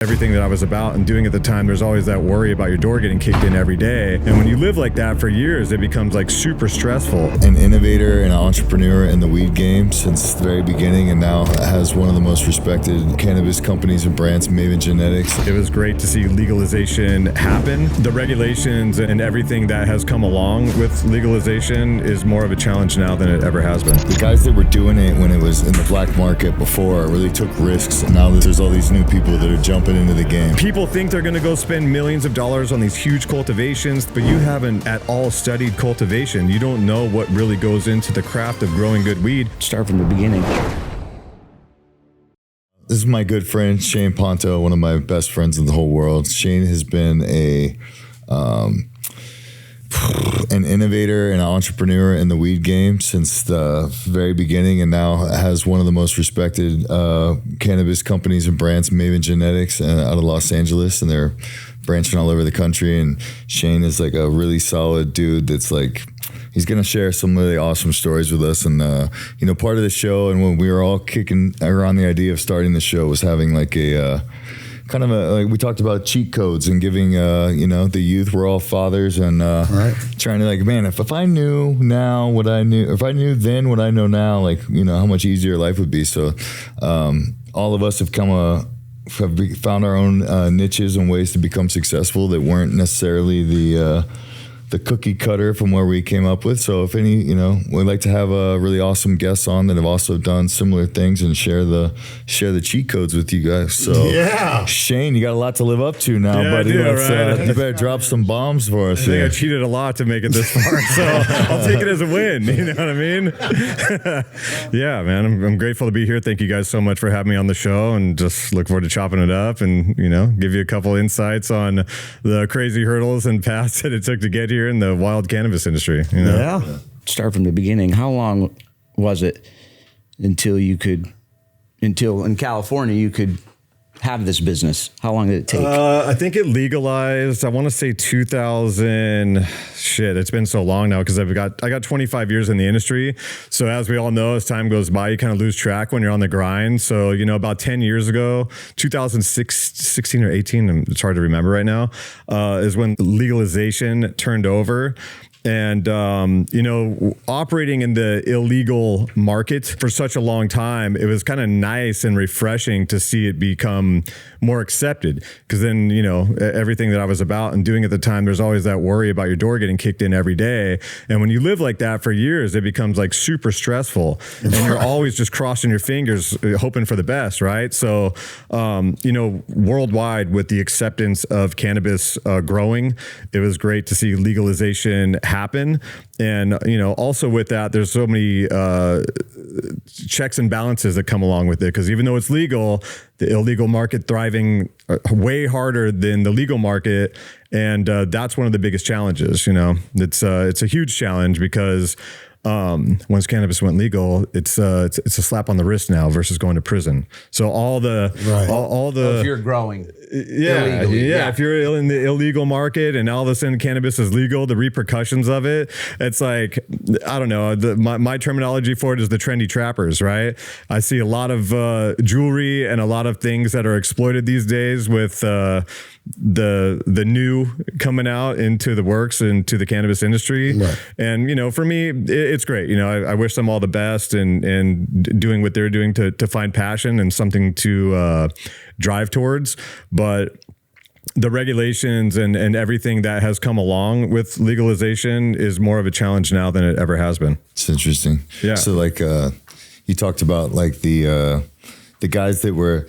Everything that I was about and doing at the time, there's always that worry about your door getting kicked in every day. And when you live like that for years, it becomes like super stressful. An innovator and entrepreneur in the weed game since the very beginning, and now has one of the most respected cannabis companies and brands, Maven Genetics. It was great to see legalization happen. The regulations and everything that has come along with legalization is more of a challenge now than it ever has been. The guys that were doing it when it was in the black market before really took risks. And now that there's all these new people that are jumping into the game. People think they're going to go spend millions of dollars on these huge cultivations, but you haven't at all studied cultivation. You don't know what really goes into the craft of growing good weed. Start from the beginning. This is my good friend, Shane Ponto, one of my best friends in the whole world. Shane has been an innovator and entrepreneur in the weed game since the very beginning, and now has one of the most respected cannabis companies and brands, Maven Genetics, out of Los Angeles, and they're branching all over the country. And Shane is like a really solid dude that's like, he's going to share some really awesome stories with us. And, part of the show, and when we were all kicking around the idea of starting the show, was having like a kind of like we talked about cheat codes and giving the youth, we're all fathers, and trying to like, man, if I knew now what I knew, if I knew then what I know now, like, how much easier life would be. So all of us have found our own niches and ways to become successful that weren't necessarily the cookie cutter from where we came up with. So if any, we'd like to have really awesome guests on that have also done similar things and share the cheat codes with you guys. So yeah, Shane, you got a lot to live up to now, buddy. I do, right? You better drop some bombs for us. I think I cheated a lot to make it this far, so I'll take it as a win. You know what I mean? Yeah, man, I'm grateful to be here. Thank you guys so much for having me on the show, and just look forward to chopping it up and, give you a couple insights on the crazy hurdles and paths that it took to get here in the wild cannabis industry. Yeah. Start from the beginning. How long was it until in California you could have this business? How long did it take? I think it legalized, I want to say 2000. Shit, it's been so long now because I got 25 years in the industry. So as we all know, as time goes by, you kind of lose track when you're on the grind. So, about 10 years ago, 2016 or 18, it's hard to remember right now, is when legalization turned over. And, operating in the illegal market for such a long time, it was kind of nice and refreshing to see it become more accepted. Because then, everything that I was about and doing at the time, there's always that worry about your door getting kicked in every day. And when you live like that for years, it becomes like super stressful. And you're always just crossing your fingers, hoping for the best, right? So, worldwide, with the acceptance of cannabis growing, it was great to see legalization happen. And, also with that, there's so many checks and balances that come along with it. Because even though it's legal, the illegal market thriving way harder than the legal market. And that's one of the biggest challenges. It's a huge challenge because once cannabis went legal, it's a slap on the wrist now versus going to prison. So all the if you're growing, if you're in the illegal market and all of a sudden cannabis is legal, the repercussions of it, it's like, I don't know, my terminology for it is the trendy trappers, right? I see a lot of jewelry and a lot of things that are exploited these days with the new coming out into the works, into the cannabis industry. Right. And, for me, it's great. I wish them all the best and doing what they're doing to find passion and something to drive towards. But the regulations and everything that has come along with legalization is more of a challenge now than it ever has been. It's interesting. Yeah. So like you talked about like the guys that were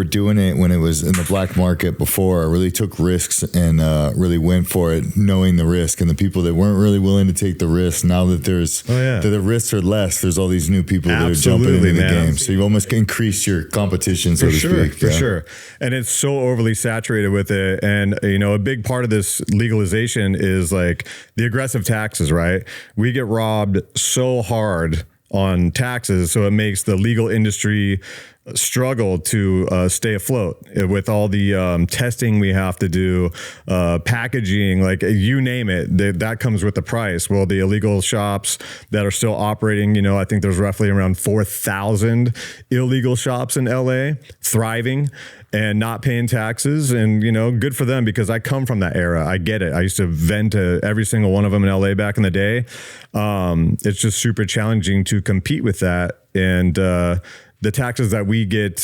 doing it when it was in the black market before really took risks and really went for it, knowing the risk. And the people that weren't really willing to take the risk, now that the risks are less, there's all these new people that are jumping into the game. So you've almost increased your competition, so to speak. For sure. And it's so overly saturated with it. And, a big part of this legalization is like the aggressive taxes, right? We get robbed so hard on taxes, so it makes the legal industry struggle to stay afloat with all the testing we have to do, packaging, like you name it, that comes with the price. Well, the illegal shops that are still operating, I think there's roughly around 4,000 illegal shops in LA thriving and not paying taxes, and good for them, because I come from that era. I get it. I used to vend to every single one of them in LA back in the day. It's just super challenging to compete with that, and the taxes that we get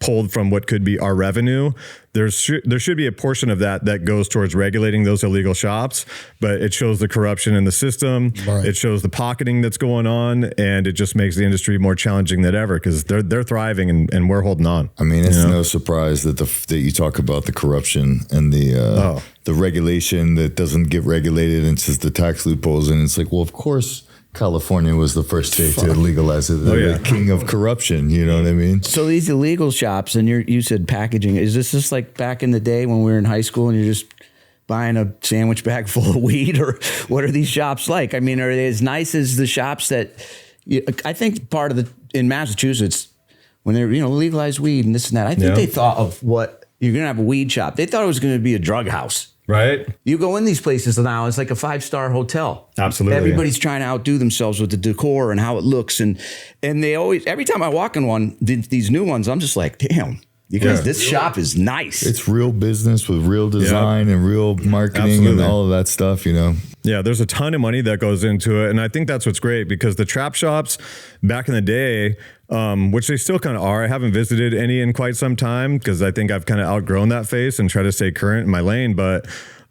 pulled from what could be our revenue, there should be a portion of that goes towards regulating those illegal shops, but it shows the corruption in the system. Right. It shows the pocketing that's going on, and it just makes the industry more challenging than ever, because they're thriving and we're holding on. I mean, it's no surprise that that you talk about the corruption and the regulation that doesn't get regulated, and it's just the tax loopholes, and it's like, well, of course California was the first state to legalize it. The king of corruption, you know what I mean? So these illegal shops, and you said packaging, is this just like back in the day when we were in high school and you're just buying a sandwich bag full of weed, or what are these shops like? I mean, are they as nice as the shops that I think in Massachusetts, when they legalized weed and this and that, I think they thought of what you're going to have a weed shop. They thought it was going to be a drug house. Right. You go in these places now, it's like a 5-star hotel. Absolutely. Everybody's trying to outdo themselves with the decor and how it looks. And they always, every time I walk in one, these new ones, I'm just like, damn, you guys, this shop is nice. It's real business with real design and real marketing and all of that stuff, Yeah, there's a ton of money that goes into it. And I think that's what's great, because the trap shops back in the day, which they still kind of are. I haven't visited any in quite some time, because I think I've kind of outgrown that phase and try to stay current in my lane. But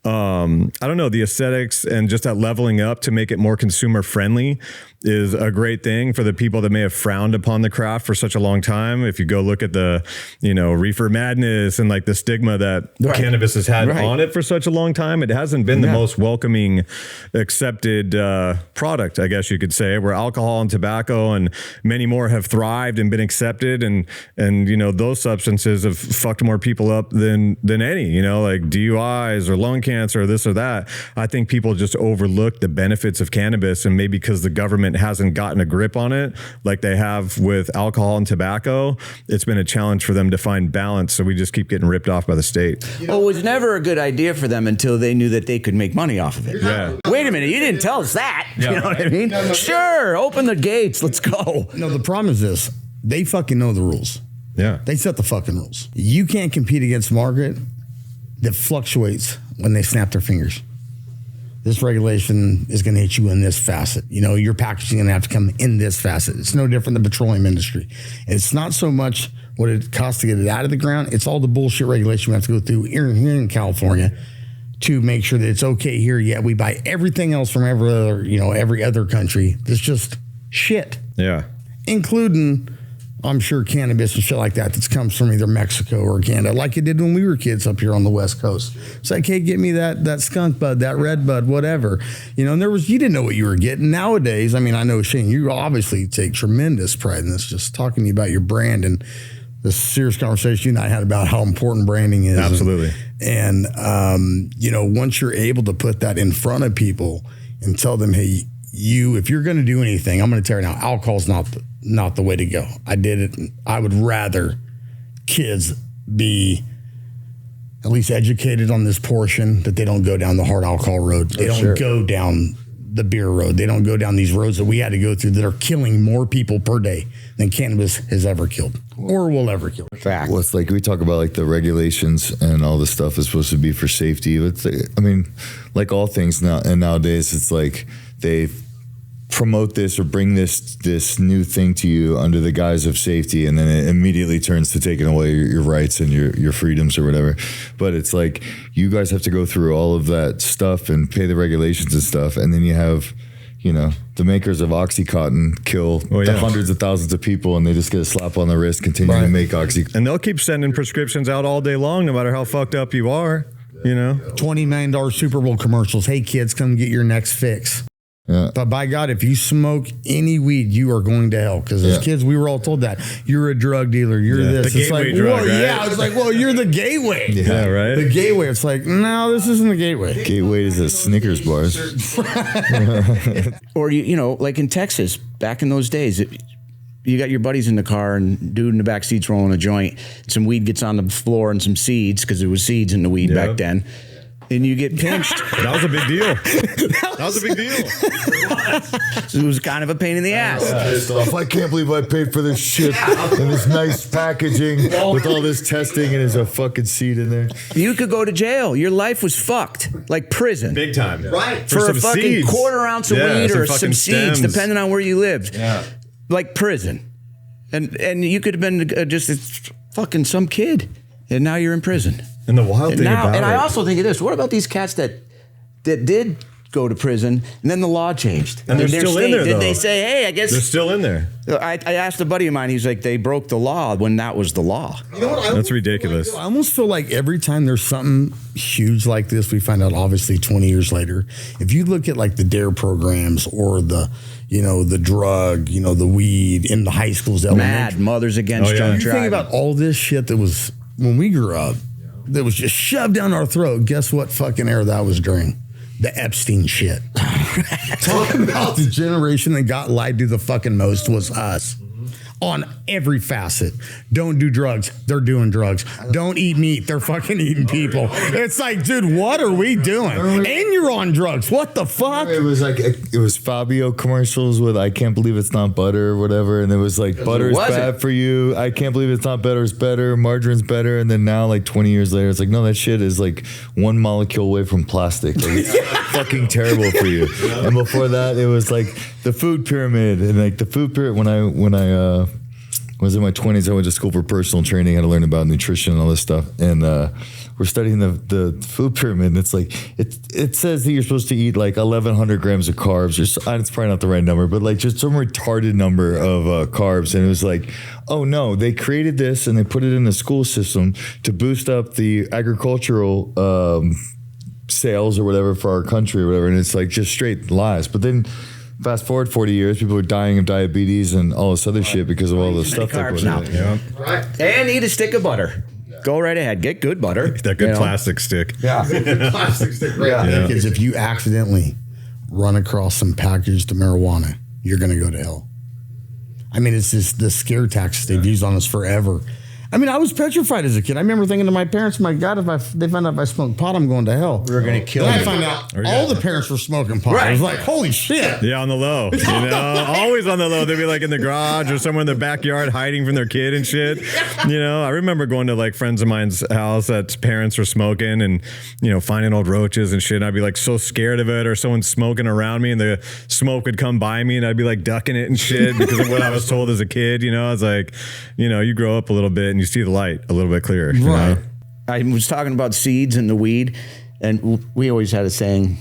I don't know, the aesthetics and just that leveling up to make it more consumer friendly is a great thing for the people that may have frowned upon the craft for such a long time. If you go look at the, reefer madness and like the stigma that cannabis has had on it for such a long time, it hasn't been the most welcoming, accepted product, I guess you could say, where alcohol and tobacco and many more have thrived and been accepted. And those substances have fucked more people up than any, like DUIs or lung cancer or this or that. I think people just overlook the benefits of cannabis, and maybe because the government hasn't gotten a grip on it like they have with alcohol and tobacco, it's been a challenge for them to find balance. So we just keep getting ripped off by the state. Well, it was never a good idea for them until they knew that they could make money off of it. Yeah. Wait a minute, you didn't tell us that. Yeah. You know what I mean? No. Sure, open the gates, let's go. No, the problem is this. They fucking know the rules. Yeah. They set the fucking rules. You can't compete against a market that fluctuates when they snap their fingers. This regulation is going to hit you in this facet. Your packaging is going to have to come in this facet. It's no different than the petroleum industry. It's not so much what it costs to get it out of the ground. It's all the bullshit regulation we have to go through here in California to make sure that it's okay here. Yet we buy everything else from every other country. That's just shit. Yeah. Including, I'm sure, cannabis and shit like that comes from either Mexico or Canada, like it did when we were kids up here on the West Coast. It's like, hey, get me that skunk bud, that red bud, whatever. And you didn't know what you were getting. Nowadays, I mean, I know, Shane, you obviously take tremendous pride in this, just talking to you about your brand and the serious conversation you and I had about how important branding is. Absolutely. And once you're able to put that in front of people and tell them, hey, if you're going to do anything, I'm going to tell you now, alcohol's not the way to go. I did it. I would rather kids be at least educated on this portion, that they don't go down the hard alcohol road. They don't go down the beer road. They don't go down these roads that we had to go through that are killing more people per day than cannabis has ever killed or will ever kill. Fact. Well, it's like we talk about like the regulations and all this stuff is supposed to be for safety. It's like all things now, and nowadays it's like they promote this or bring this new thing to you under the guise of safety, and then it immediately turns to taking away your rights and your freedoms or whatever. But it's like you guys have to go through all of that stuff and pay the regulations and stuff, and then you have the makers of OxyContin kill the hundreds of thousands of people, and they just get a slap on the wrist, continue to make OxyContin. And they'll keep sending prescriptions out all day long, no matter how fucked up you are. $20 million Super Bowl commercials. Hey kids, come get your next fix. Yeah. But by God, if you smoke any weed, you are going to hell. Because as kids, we were all told that. You're a drug dealer. You're this. The it's like, drug, right? Yeah. It's like, well, you're the gateway. Yeah, right. The gateway. It's like, no, this isn't the gateway. Gateway is a Snickers bars. Or, like in Texas, back in those days, you got your buddies in the car and dude in the back seat's rolling a joint. Some weed gets on the floor and some seeds, because there was seeds in the weed back then. And you get pinched. That was a big deal. That was a big deal. So it was kind of a pain in the ass. I can't believe I paid for this shit and this nice packaging with all this testing, and there's a fucking seed in there. You could go to jail. Your life was fucked. Like prison. Big time. Right. For a fucking seeds. quarter ounce of weed or some seeds, stems. depending on where you lived. Yeah. Like prison. And you could have been just fucking some kid. And now you're in prison. And the wild thing about it. And I also think of this. What about these cats that did go to prison and then the law changed? And they're still in there, Did though. they say, hey, I guess... They're still in there. I asked a buddy of mine, he's like, they broke the law when that was the law. You know what? That's ridiculous. I almost feel like every time there's something huge like this, we find out obviously 20 years later. If you look at like the DARE programs or the drug, the weed in the high schools, Mad, Mothers Against Drunk You Driving. think about all this shit that was when we grew up, that was just shoved down our throat. Guess what fucking era that was during? The Epstein shit. Talking about the generation that got lied to the fucking most was us. On every facet. Don't do drugs. They're doing drugs. Don't eat meat. They're fucking eating people. It's like, dude, what are we doing? And you're on drugs. What the fuck? It was like it was Fabio commercials with "I can't believe it's not butter" or whatever, and it was like butter is bad for you. I can't believe it's not butter. It's better. Margarine's better. And then now, like 20 years later, it's like, no, that shit is like one molecule away from plastic. Like, it's fucking terrible for you. And before that, it was like the food pyramid, and like the food pyramid. When I was in my 20s, I went to school for personal training. I had to learn about nutrition and all this stuff. And we're studying the food pyramid. And it's like, it says that you're supposed to eat like 1,100 grams of carbs. It's probably not the right number, but like just some retarded number of carbs. And it was like, oh no, they created this and they put it in the school system to boost up the agricultural sales or whatever for our country or whatever. And it's like just straight lies. But then fast forward 40 years, people are dying of diabetes and all this other shit because of all the stuff they put in it. Yeah. Right. And eat a stick of butter. Go right ahead. Get good butter. That good plastic stick. Yeah. Plastic stick, right? Yeah. Because if you accidentally run across some packaged marijuana, you're going to go to hell. I mean, it's just the scare tactics they've used on us forever. I mean, I was petrified as a kid. I remember thinking to my parents, my God, if they find out if I smoke pot, I'm going to hell. We're going to kill Then I you. found out all the parents were smoking pot. I was like, holy shit. Yeah, on the low. You know, always on the low. They'd be like in the garage or somewhere in the backyard hiding from their kid and shit. You know, I remember going to like friends of mine's house that parents were smoking and, finding old roaches and shit. And I'd be like so scared of it, or someone smoking around me and the smoke would come by me and I'd be like ducking it and shit because of what I was told as a kid. I was like, you grow up a little bit and you see the light a little bit clearer. You know? I was talking about seeds and the weed, and we always had a saying,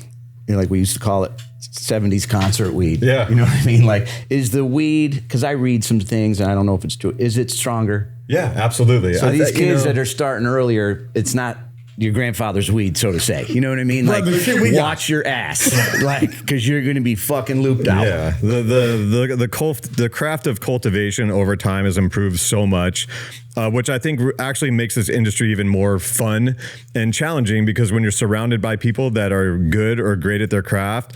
like we used to call it 70s concert weed. Yeah. You know what I mean? Like, is the weed, because I read some things and I don't know if it's true, is it stronger? Yeah, absolutely. So these kids that are starting earlier, it's not your grandfather's weed, so to say. You know what I mean? Like, watch your ass, like, because you're going to be fucking looped out. Yeah, the craft of cultivation over time has improved so much, which I think actually makes this industry even more fun and challenging, because when you're surrounded by people that are good or great at their craft,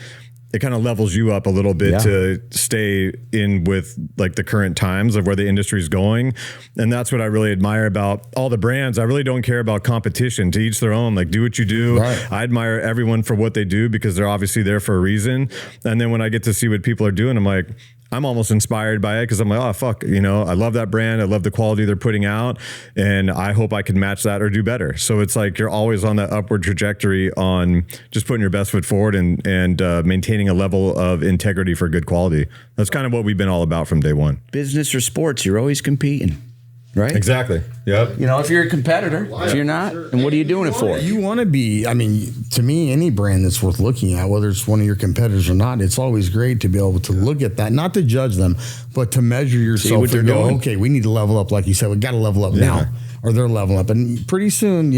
it kind of levels you up a little bit to stay in with like the current times of where the industry is going. And that's what I really admire about all the brands. I really don't care about competition. To each their own. Like, do what you do. Right. I admire everyone for what they do because they're obviously there for a reason. And then when I get to see what people are doing, I'm like, I'm almost inspired by it because I'm like, oh, fuck, I love that brand. I love the quality they're putting out. And I hope I can match that or do better. So it's like you're always on that upward trajectory on just putting your best foot forward and maintaining a level of integrity for good quality. That's kind of what we've been all about from day one. Business or sports, you're always competing. Right? Exactly. Yep. If you're a competitor, if you're not, then what are you doing it for? You want to be, to me, any brand that's worth looking at, whether it's one of your competitors or not, it's always great to be able to look at that, not to judge them, but to measure yourself what they're and go, doing. okay, we need to level up. Like you said, we got to level up now, or they're leveling up. And pretty soon,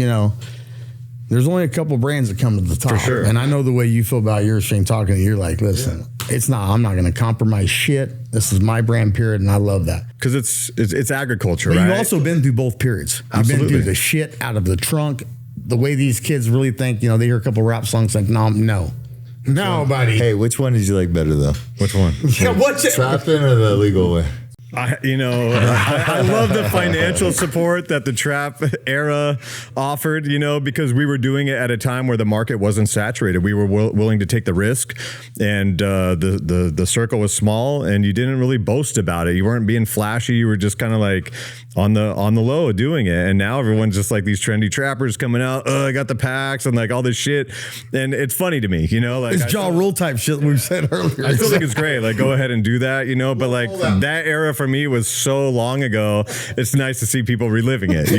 there's only a couple brands that come to the top. For sure. And I know the way you feel about yours, Shane, talking to you, you're like, listen, I'm not going to compromise shit. This is my brand, period. And I love that. Because it's agriculture, But right? you've also been through both periods. You've Absolutely. been through the shit out of the trunk. The way these kids really think, they hear a couple rap songs like, no, buddy. Hey, which one did you like better though? Which one? Yeah, what's it? Trapping or the legal way? I love the financial support that the trap era offered, because we were doing it at a time where the market wasn't saturated. We were willing to take the risk, and the circle was small, and you didn't really boast about it. You weren't being flashy. You were just kind of like on the low doing it. And now everyone's just like these trendy trappers coming out. I got the packs and like all this shit. And it's funny to me, like it's jaw rule type shit we said earlier. I still think it's great. Like, go ahead and do that, but like that era for me was so long ago. It's nice to see people reliving it,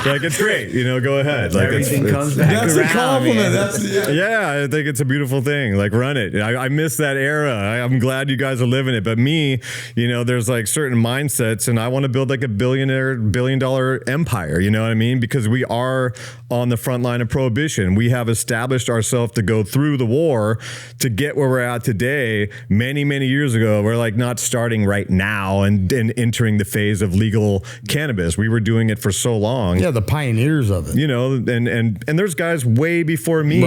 like it's great, go ahead. Like everything comes back that's around. A compliment. Man. Yeah, I think it's a beautiful thing. Like, run it. I miss that era. I'm glad you guys are living it. But me, there's like certain mindsets, and I want to build like a $1 billion empire. You know what I mean? Because we are on the front line of prohibition. We have established ourselves to go through the war to get where we're at today. Many, many years ago, we're like not starting right now and entering the phase of legal cannabis. We were doing it for so long. Yeah, the pioneers of it. And there's guys way before me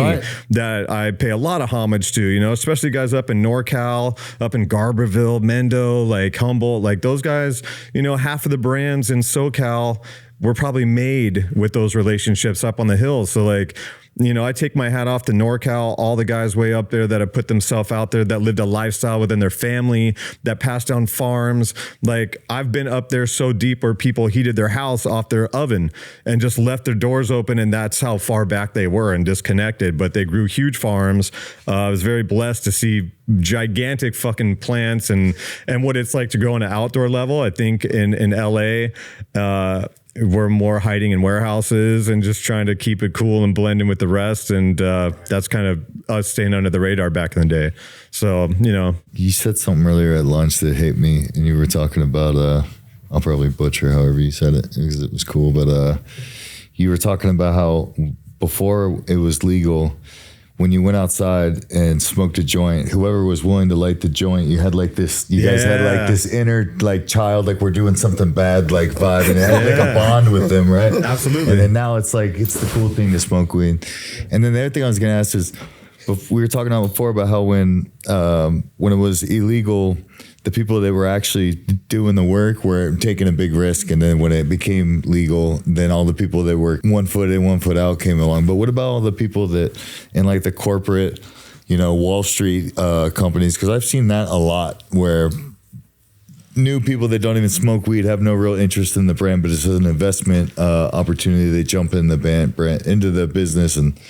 that I pay a lot of homage to, especially guys up in NorCal, up in Garberville, Mendo, like Humboldt, like those guys, half of the brands in SoCal were probably made with those relationships up on the hills. So like, I take my hat off to NorCal, all the guys way up there that have put themselves out there, that lived a lifestyle within their family, that passed down farms. Like, I've been up there so deep where people heated their house off their oven and just left their doors open, and that's how far back they were and disconnected. But they grew huge farms. I was very blessed to see gigantic fucking plants and what it's like to grow on an outdoor level. I think in LA, we're more hiding in warehouses and just trying to keep it cool and blend in with the rest. And that's kind of us staying under the radar back in the day. So, You said something earlier at lunch that hit me, and you were talking about, I'll probably butcher however you said it because it was cool, but you were talking about how before it was legal, when you went outside and smoked a joint, whoever was willing to light the joint, you had like this, you guys had like this inner like child, like we're doing something bad, like vibe, and it had like a bond with them, right? Absolutely. And then now it's like, it's the cool thing to smoke weed. And then the other thing I was going to ask is, we were talking about before about how when it was illegal, the people that were actually doing the work were taking a big risk. And then when it became legal, then all the people that were 1 foot in, 1 foot out came along. But what about all the people that in like the corporate, Wall Street companies? Because I've seen that a lot where new people that don't even smoke weed have no real interest in the brand, but it's an investment opportunity. They jump in the brand into the business, and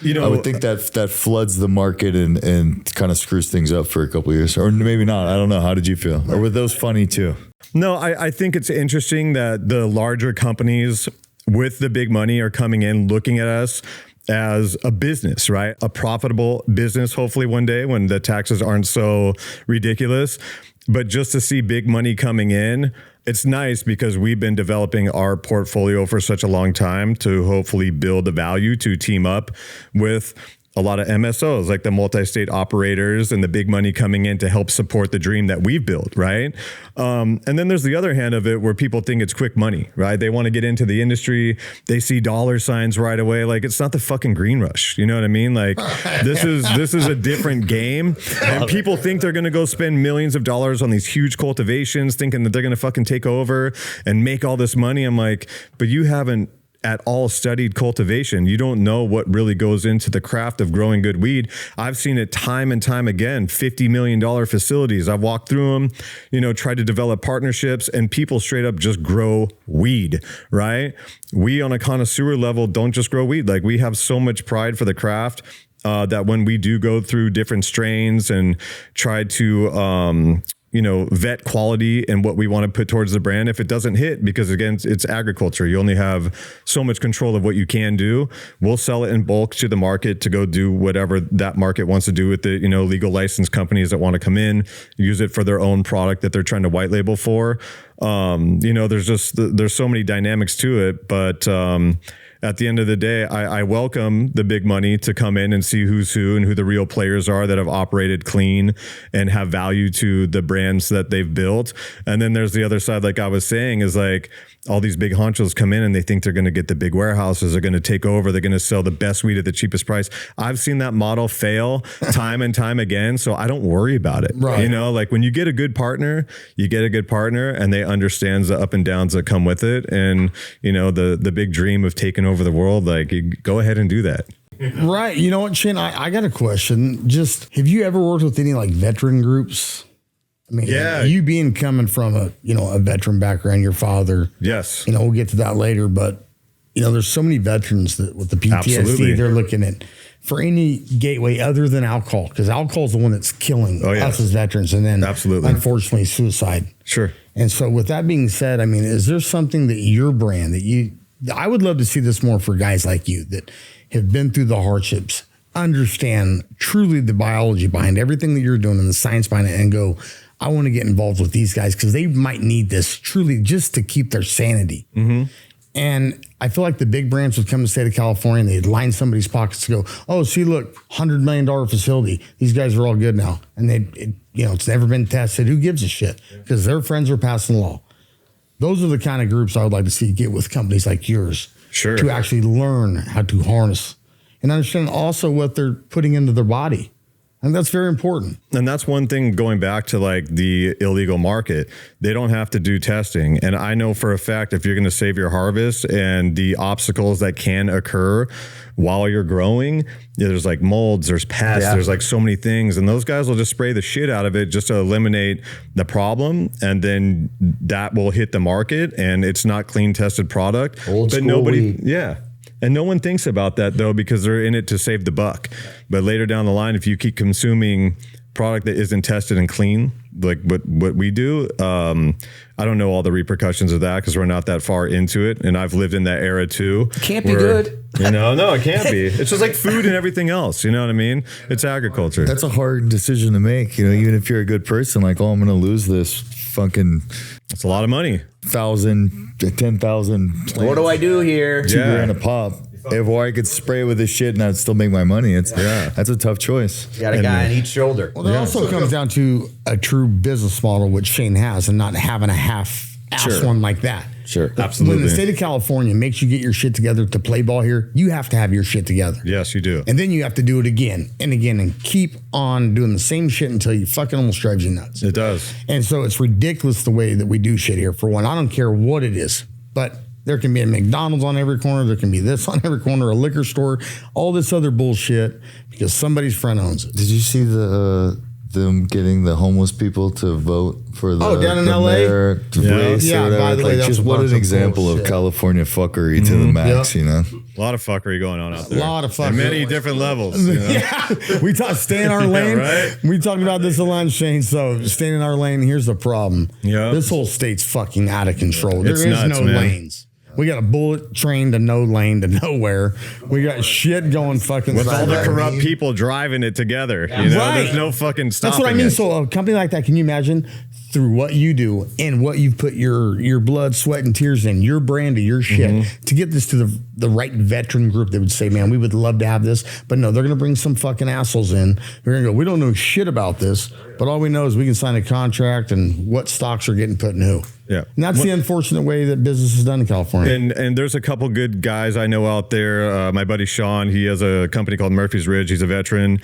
I would think that floods the market and kind of screws things up for a couple of years, or maybe not. I don't know. How did you feel? Or were those funny too? No, I think it's interesting that the larger companies with the big money are coming in, looking at us as a business, right? A profitable business, hopefully one day when the taxes aren't so ridiculous. But just to see big money coming in, it's nice because we've been developing our portfolio for such a long time to hopefully build the value to team up with a lot of MSOs, like the multi-state operators and the big money coming in to help support the dream that we've built, right? And then there's the other hand of it where people think it's quick money, right? They want to get into the industry. They see dollar signs right away. Like, it's not the fucking green rush. You know what I mean? Like, this is a different game. And people think they're going to go spend millions of dollars on these huge cultivations, thinking that they're going to fucking take over and make all this money. I'm like, but you haven't at all studied cultivation. You don't know what really goes into the craft of growing good weed. I've seen it time and time again, $50 million facilities. I've walked through them, tried to develop partnerships, and people straight up just grow weed, right? We on a connoisseur level don't just grow weed. Like, we have so much pride for the craft that when we do go through different strains and try to, vet quality and what we want to put towards the brand, if it doesn't hit, because again, it's agriculture, you only have so much control of what you can do. We'll sell it in bulk to the market to go do whatever that market wants to do with the, legal licensed companies that want to come in, use it for their own product that they're trying to white label for. There's so many dynamics to it, but at the end of the day, I welcome the big money to come in and see who's who and who the real players are that have operated clean and have value to the brands that they've built. And then there's the other side, like I was saying, is like all these big honchos come in and they think they're going to get the big warehouses, they're going to take over, they're going to sell the best weed at the cheapest price. I've seen that model fail time and time again, so I don't worry about it. Right. You know, like when you get a good partner, you get a good partner, and they understand the up and downs that come with it. And you know, the big dream of taking over the world, like you go ahead and do that. Right. You know what, Shane? I got a question. Just have you ever worked with any like veteran groups? I mean, Yeah. you being coming from a veteran background, your father. Yes. You know, we'll get to that later, but you know, there's so many veterans that with the PTSD, Absolutely. they're looking at for any gateway other than alcohol, because alcohol is the one that's killing us as veterans, and then Absolutely. unfortunately suicide. Sure. And so with that being said, I mean, is there something that your brand I would love to see this more for guys like you that have been through the hardships, understand truly the biology behind everything that you're doing and the science behind it, and go, I want to get involved with these guys because they might need this truly just to keep their sanity. Mm-hmm. And I feel like the big brands would come to the state of California and they'd line somebody's pockets to go, oh, see, look, $100 million facility. These guys are all good now. And it's never been tested. Who gives a shit? Because their friends are passing the law. Those are the kind of groups I would like to see get with companies like yours. Sure. To actually learn how to harness and understand also what they're putting into their body. And that's very important. And that's one thing going back to like the illegal market. They don't have to do testing. And I know for a fact, if you're going to save your harvest and the obstacles that can occur while you're growing, there's like molds, there's pests, there's like so many things. And those guys will just spray the shit out of it just to eliminate the problem. And then that will hit the market and it's not clean tested product. Old but school nobody, weed. yeah. And no one thinks about that though, because they're in it to save the buck. But later down the line, if you keep consuming product that isn't tested and clean, like what we do, I don't know all the repercussions of that because we're not that far into it. And I've lived in that era too. Can't be good. You know, no, it can't be. It's just like food and everything else. You know what I mean? It's agriculture. That's a hard decision to make. You know, even if you're a good person, like, oh, I'm going to lose this fucking It's a lot of money. 1,000 to 10,000. What do I do here? $2 grand a pop. Or I could spray with this shit and I'd still make my money. That's a tough choice. You got a guy on each shoulder. Well, that also comes down to a true business model, which Shane has, and not having a half-ass one like that. Sure. Absolutely. When the state of California makes you get your shit together to play ball here, you have to have your shit together. Yes, you do. And then you have to do it again and again and keep on doing the same shit until you fucking almost drives you nuts. It does. And so it's ridiculous the way that we do shit here. For one, I don't care what it is, but there can be a McDonald's on every corner. There can be this on every corner, a liquor store, all this other bullshit because somebody's friend owns it. Did you see them getting the homeless people to vote for the down in the LA? mayor to race Yeah, or whatever? by the way, Like, that's just a what bunch an of example of bullshit. California fuckery to the max, Yep. you know? A lot of fuckery going on out there. A lot of fuckery. And many different levels. You know? Yeah, we talk stay in our lane. right? We talked about this a lot, Shane. So staying in our lane. Here's the problem. Yeah. This whole state's fucking out of control. It's There is nuts, no man. lanes. We got a bullet train to no lane to nowhere. We got shit going fucking With all the sideways. corrupt people driving it together. You know, Right. there's no fucking stopping That's what I mean. it. So a company like that, can you imagine through what you do and what you've put your blood, sweat, and tears in, your brand of your shit, to get this to the right veteran group that would say, man, we would love to have this. But no, they're going to bring some fucking assholes in. They're going to go, we don't know shit about this, but all we know is we can sign a contract and what stocks are getting put in who. Yeah. And that's the unfortunate way that business is done in California. And there's a couple good guys I know out there. My buddy Sean, he has a company called Murphy's Ridge. He's a veteran,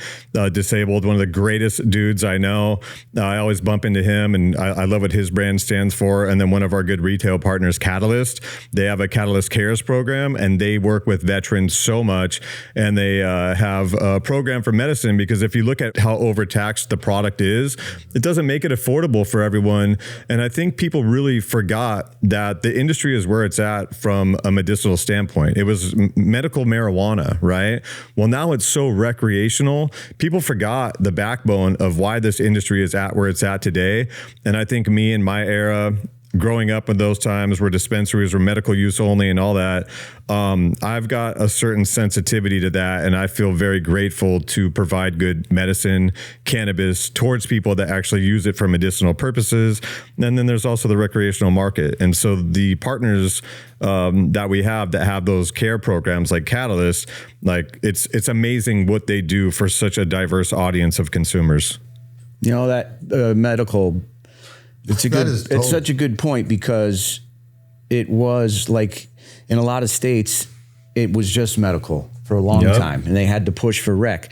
disabled, one of the greatest dudes I know. I always bump into him, and I love what his brand stands for. And then one of our good retail partners, Catalyst, they have a Catalyst Cares program, and they work with veterans so much. And they have a program for medicine, because if you look at how overtaxed the product is, it doesn't make it affordable for everyone. And I think people really forgot that the industry is where it's at from a medicinal standpoint. It was medical marijuana, right? Well, now it's so recreational. People forgot the backbone of why this industry is at where it's at today. And I think me in my era, growing up in those times where dispensaries were medical use only and all that, I've got a certain sensitivity to that, and I feel very grateful to provide good medicine, cannabis, towards people that actually use it for medicinal purposes. And then there's also the recreational market. And so the partners that we have that have those care programs like Catalyst, like it's amazing what they do for such a diverse audience of consumers. You know, that medical, it's such a good point, because it was like in a lot of states, it was just medical for a long time, and they had to push for rec.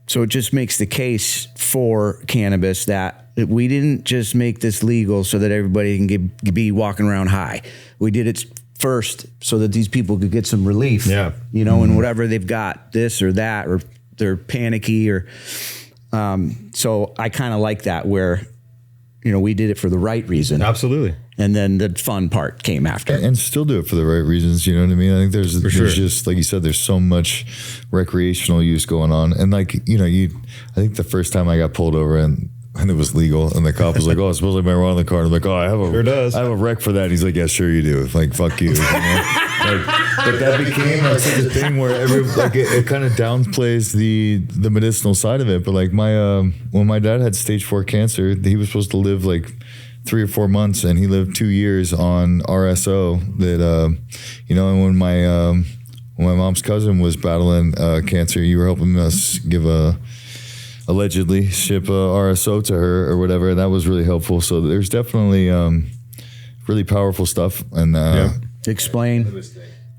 So it just makes the case for cannabis that we didn't just make this legal so that everybody can be walking around high. We did it first so that these people could get some relief, you know, and whatever they've got, this or that, or they're panicky, or so I kind of like that, where, you know, we did it for the right reason. Absolutely. And then the fun part came after. And still do it for the right reasons. You know what I mean? I think there's just, like you said, there's so much recreational use going on. And like, you know, I think the first time I got pulled over and it was legal, and the cop was like, "Oh, it's supposed to be marijuana in the car." And I'm like, "Oh, I have a rec for that." And he's like, "Yeah, sure you do." Like, fuck you. You know? But that became like such a thing where it kind of downplays the medicinal side of it. But like when my dad had stage 4 cancer, he was supposed to live like 3 or 4 months, and he lived 2 years on RSO. That you know, and when my mom's cousin was battling cancer, you were helping us allegedly ship a RSO to her or whatever, and that was really helpful. So there's definitely really powerful stuff. And explain,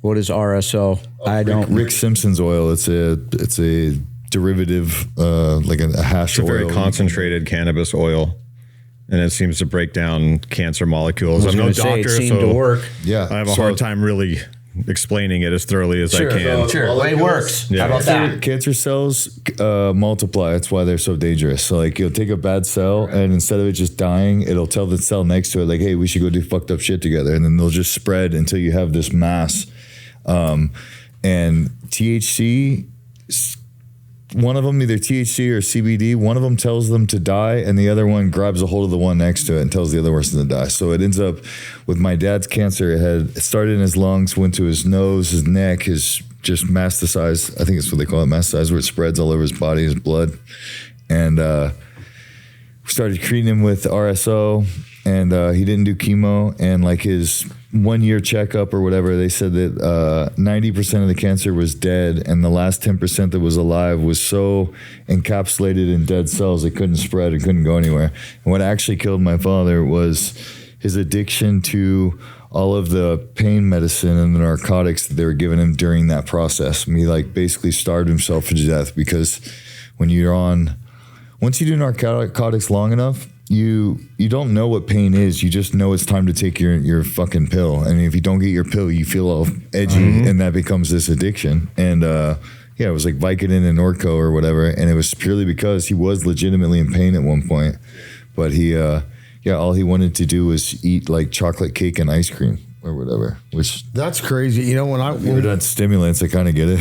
what is RSO? I don't. Rick Simpson's oil. It's a derivative, like a hash oil. It's a very concentrated cannabis oil, and it seems to break down cancer molecules. I'm no doctor, it seemed so to work. Yeah, I have a hard time really explaining it as thoroughly as I can. Sure, it works. Yeah. How about that? Cancer cells multiply. That's why they're so dangerous. So like, you'll take a bad cell, and instead of it just dying, it'll tell the cell next to it, like, "Hey, we should go do fucked up shit together." And then they'll just spread until you have this mass. And THC, one of them, either THC or CBD, one of them tells them to die, and the other one grabs a hold of the one next to it and tells the other person to die. So it ends up with my dad's cancer. It started in his lungs, went to his nose, his neck, his just metastasized. I think that's what they call it, metastasized, where it spreads all over his body, his blood. And we started treating him with RSO, and he didn't do chemo. And like his 1 year checkup or whatever, they said that 90% of the cancer was dead, and the last 10% that was alive was so encapsulated in dead cells it couldn't spread, it couldn't go anywhere. And what actually killed my father was his addiction to all of the pain medicine and the narcotics that they were giving him during that process. And he like basically starved himself to death, because when once you do narcotics long enough, you don't know what pain is. You just know it's time to take your fucking pill. And if you don't get your pill, you feel all edgy, and that becomes this addiction. And it was like Vicodin and Norco or whatever. And it was purely because he was legitimately in pain at one point. But he, all he wanted to do was eat like chocolate cake and ice cream or whatever, which... That's crazy. You know, when you're done stimulants, I kind of get it.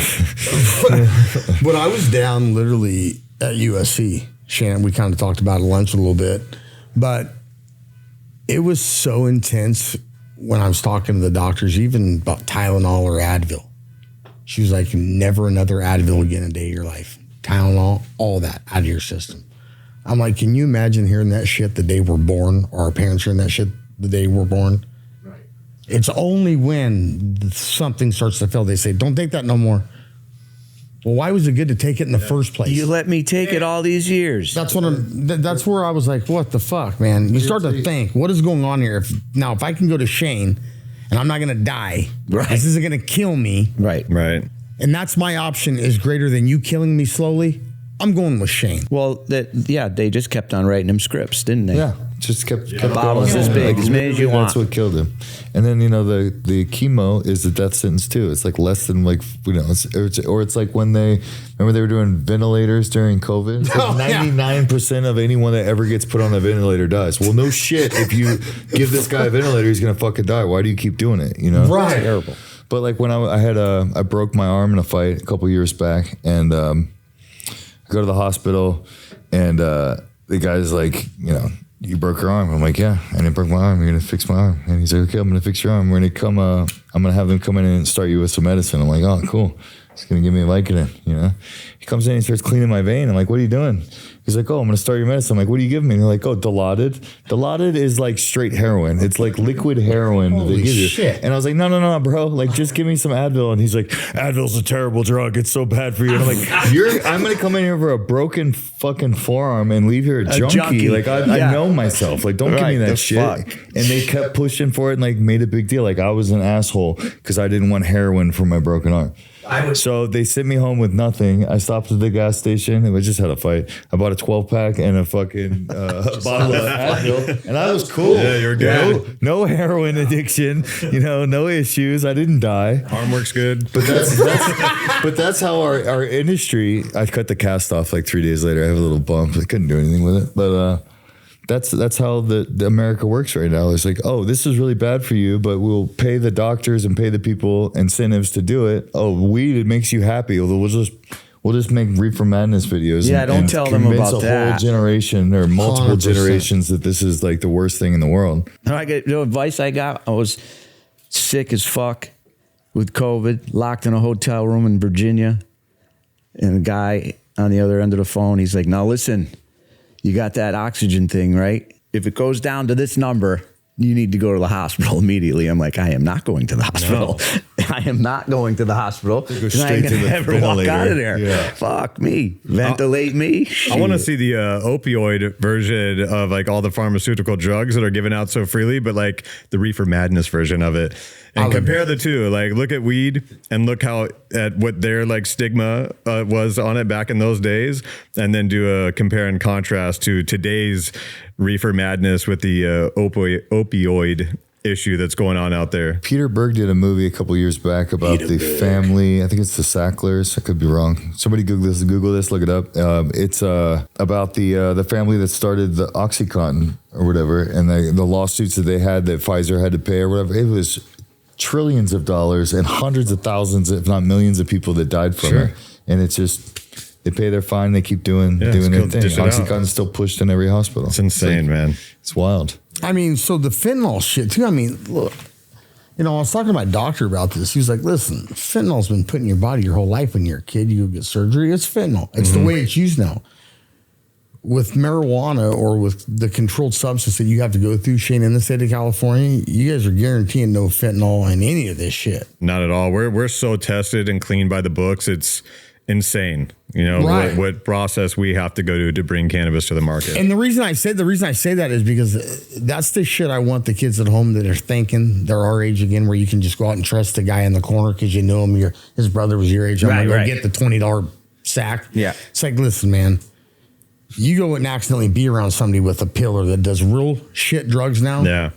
But I was down literally at USC. Shannon, we kind of talked about it at lunch a little bit, but it was so intense when I was talking to the doctors, even about Tylenol or Advil. She was like, "Never another Advil again a day of your life. Tylenol, all that out of your system." I'm like, can you imagine hearing that shit the day we're born, or our parents hearing that shit the day we're born? Right. It's only when something starts to fail, they say, "Don't take that no more." Well, why was it good to take it in the first place? You let me take it all these years. That's that's where I was like, what the fuck, man? You start to think, what is going on here? If I can go to Shane and I'm not going to die, right, this isn't going to kill me. Right. And that's my option is greater than you killing me slowly. I'm going with Shane. Well, they just kept on writing him scripts, didn't they? Yeah, just kept bottles this big, as many as you want. That's what killed him. And then the chemo is the death sentence too. It's like less than it's like when they were doing ventilators during COVID. It's like 99% of anyone that ever gets put on a ventilator dies. Well, no shit. If you give this guy a ventilator, he's gonna fucking die. Why do you keep doing it? You know, right? It's terrible. But like when I broke my arm in a fight a couple years back, and I go to the hospital, and the guy's like, you broke your arm. I'm like, yeah, I didn't break my arm. You're going to fix my arm. And he's like, okay, I'm going to fix your arm. We're going to come, I'm going to have them come in and start you with some medicine. I'm like, oh, cool. He's going to give me a Vicodin, you know? He comes in, he starts cleaning my vein. I'm like, what are you doing? He's like, oh, I'm going to start your medicine. I'm like, what are you giving me? And they're like, oh, Dilaudid. Dilaudid is like straight heroin. It's like liquid heroin. Holy they give you. shit. And I was like, no, bro. Like, just give me some Advil. And he's like, Advil's a terrible drug. It's so bad for you. And I'm like, I'm going to come in here for a broken fucking forearm and leave here a junkie. Like, I know myself. Like, don't give me that shit. Fuck. And they kept pushing for it and like made a big deal. Like, I was an asshole because I didn't want heroin for my broken arm. So they sent me home with nothing. I stopped at the gas station and we just had a fight. I bought a 12-pack and a fucking bottle of Advil. And I was cool. Yeah, you're good. No heroin addiction, no issues. I didn't die. Arm works good. But that's how our industry, I cut the cast off like 3 days later. I have a little bump. I couldn't do anything with it. But that's how the America works right now. It's like, oh, this is really bad for you, but we'll pay the doctors and pay the people incentives to do it. Oh, weed, it makes you happy. We'll just make Reefer Madness videos. Yeah, don't tell them about convince a that. whole generation or multiple 100%. generations that this is like the worst thing in the world. Advice I got, I was sick as fuck with COVID, locked in a hotel room in Virginia. And the guy on the other end of the phone, he's like, now listen, you got that oxygen thing, right? If it goes down to this number, you need to go to the hospital immediately. I'm like, I am not going to the hospital. No. I am not going to the hospital. Go straight to the ever walk out of there. Yeah. Fuck me. Ventilate me. I want to see the opioid version of like all the pharmaceutical drugs that are given out so freely, but like the Reefer Madness version of it. And compare the two. Like, look at weed and look at what their like stigma was on it back in those days, and then do a compare and contrast to today's Reefer Madness with the opioid issue that's going on out there. Peter Berg did a movie a couple years back about family. I think it's the Sacklers. I could be wrong. Somebody Google this, look it up. It's about the family that started the OxyContin or whatever, and the lawsuits that they had that Pfizer had to pay or whatever. It was trillions of dollars and hundreds of thousands, if not millions of people that died from it. And it's just, they pay their fine, they keep doing their thing. OxyContin is still pushed in every hospital. It's insane, man. It's wild. I mean, so the fentanyl shit too. I mean, look, I was talking to my doctor about this. He was like, listen, fentanyl's been put in your body your whole life. When you're a kid, you go get surgery. It's fentanyl. It's the way it's used now. With marijuana or with the controlled substance that you have to go through, Shane, in the state of California, you guys are guaranteeing no fentanyl in any of this shit. Not at all. We're so tested and clean by the books. It's insane. Right. What process we have to go to bring cannabis to the market. And the reason I say that is because that's the shit I want the kids at home that are thinking they're our age again, where you can just go out and trust the guy in the corner because you know him. His brother was your age. I'm going to go get the $20 sack. Yeah. It's like, listen, man. You go and accidentally be around somebody with a pillar that does real shit drugs now,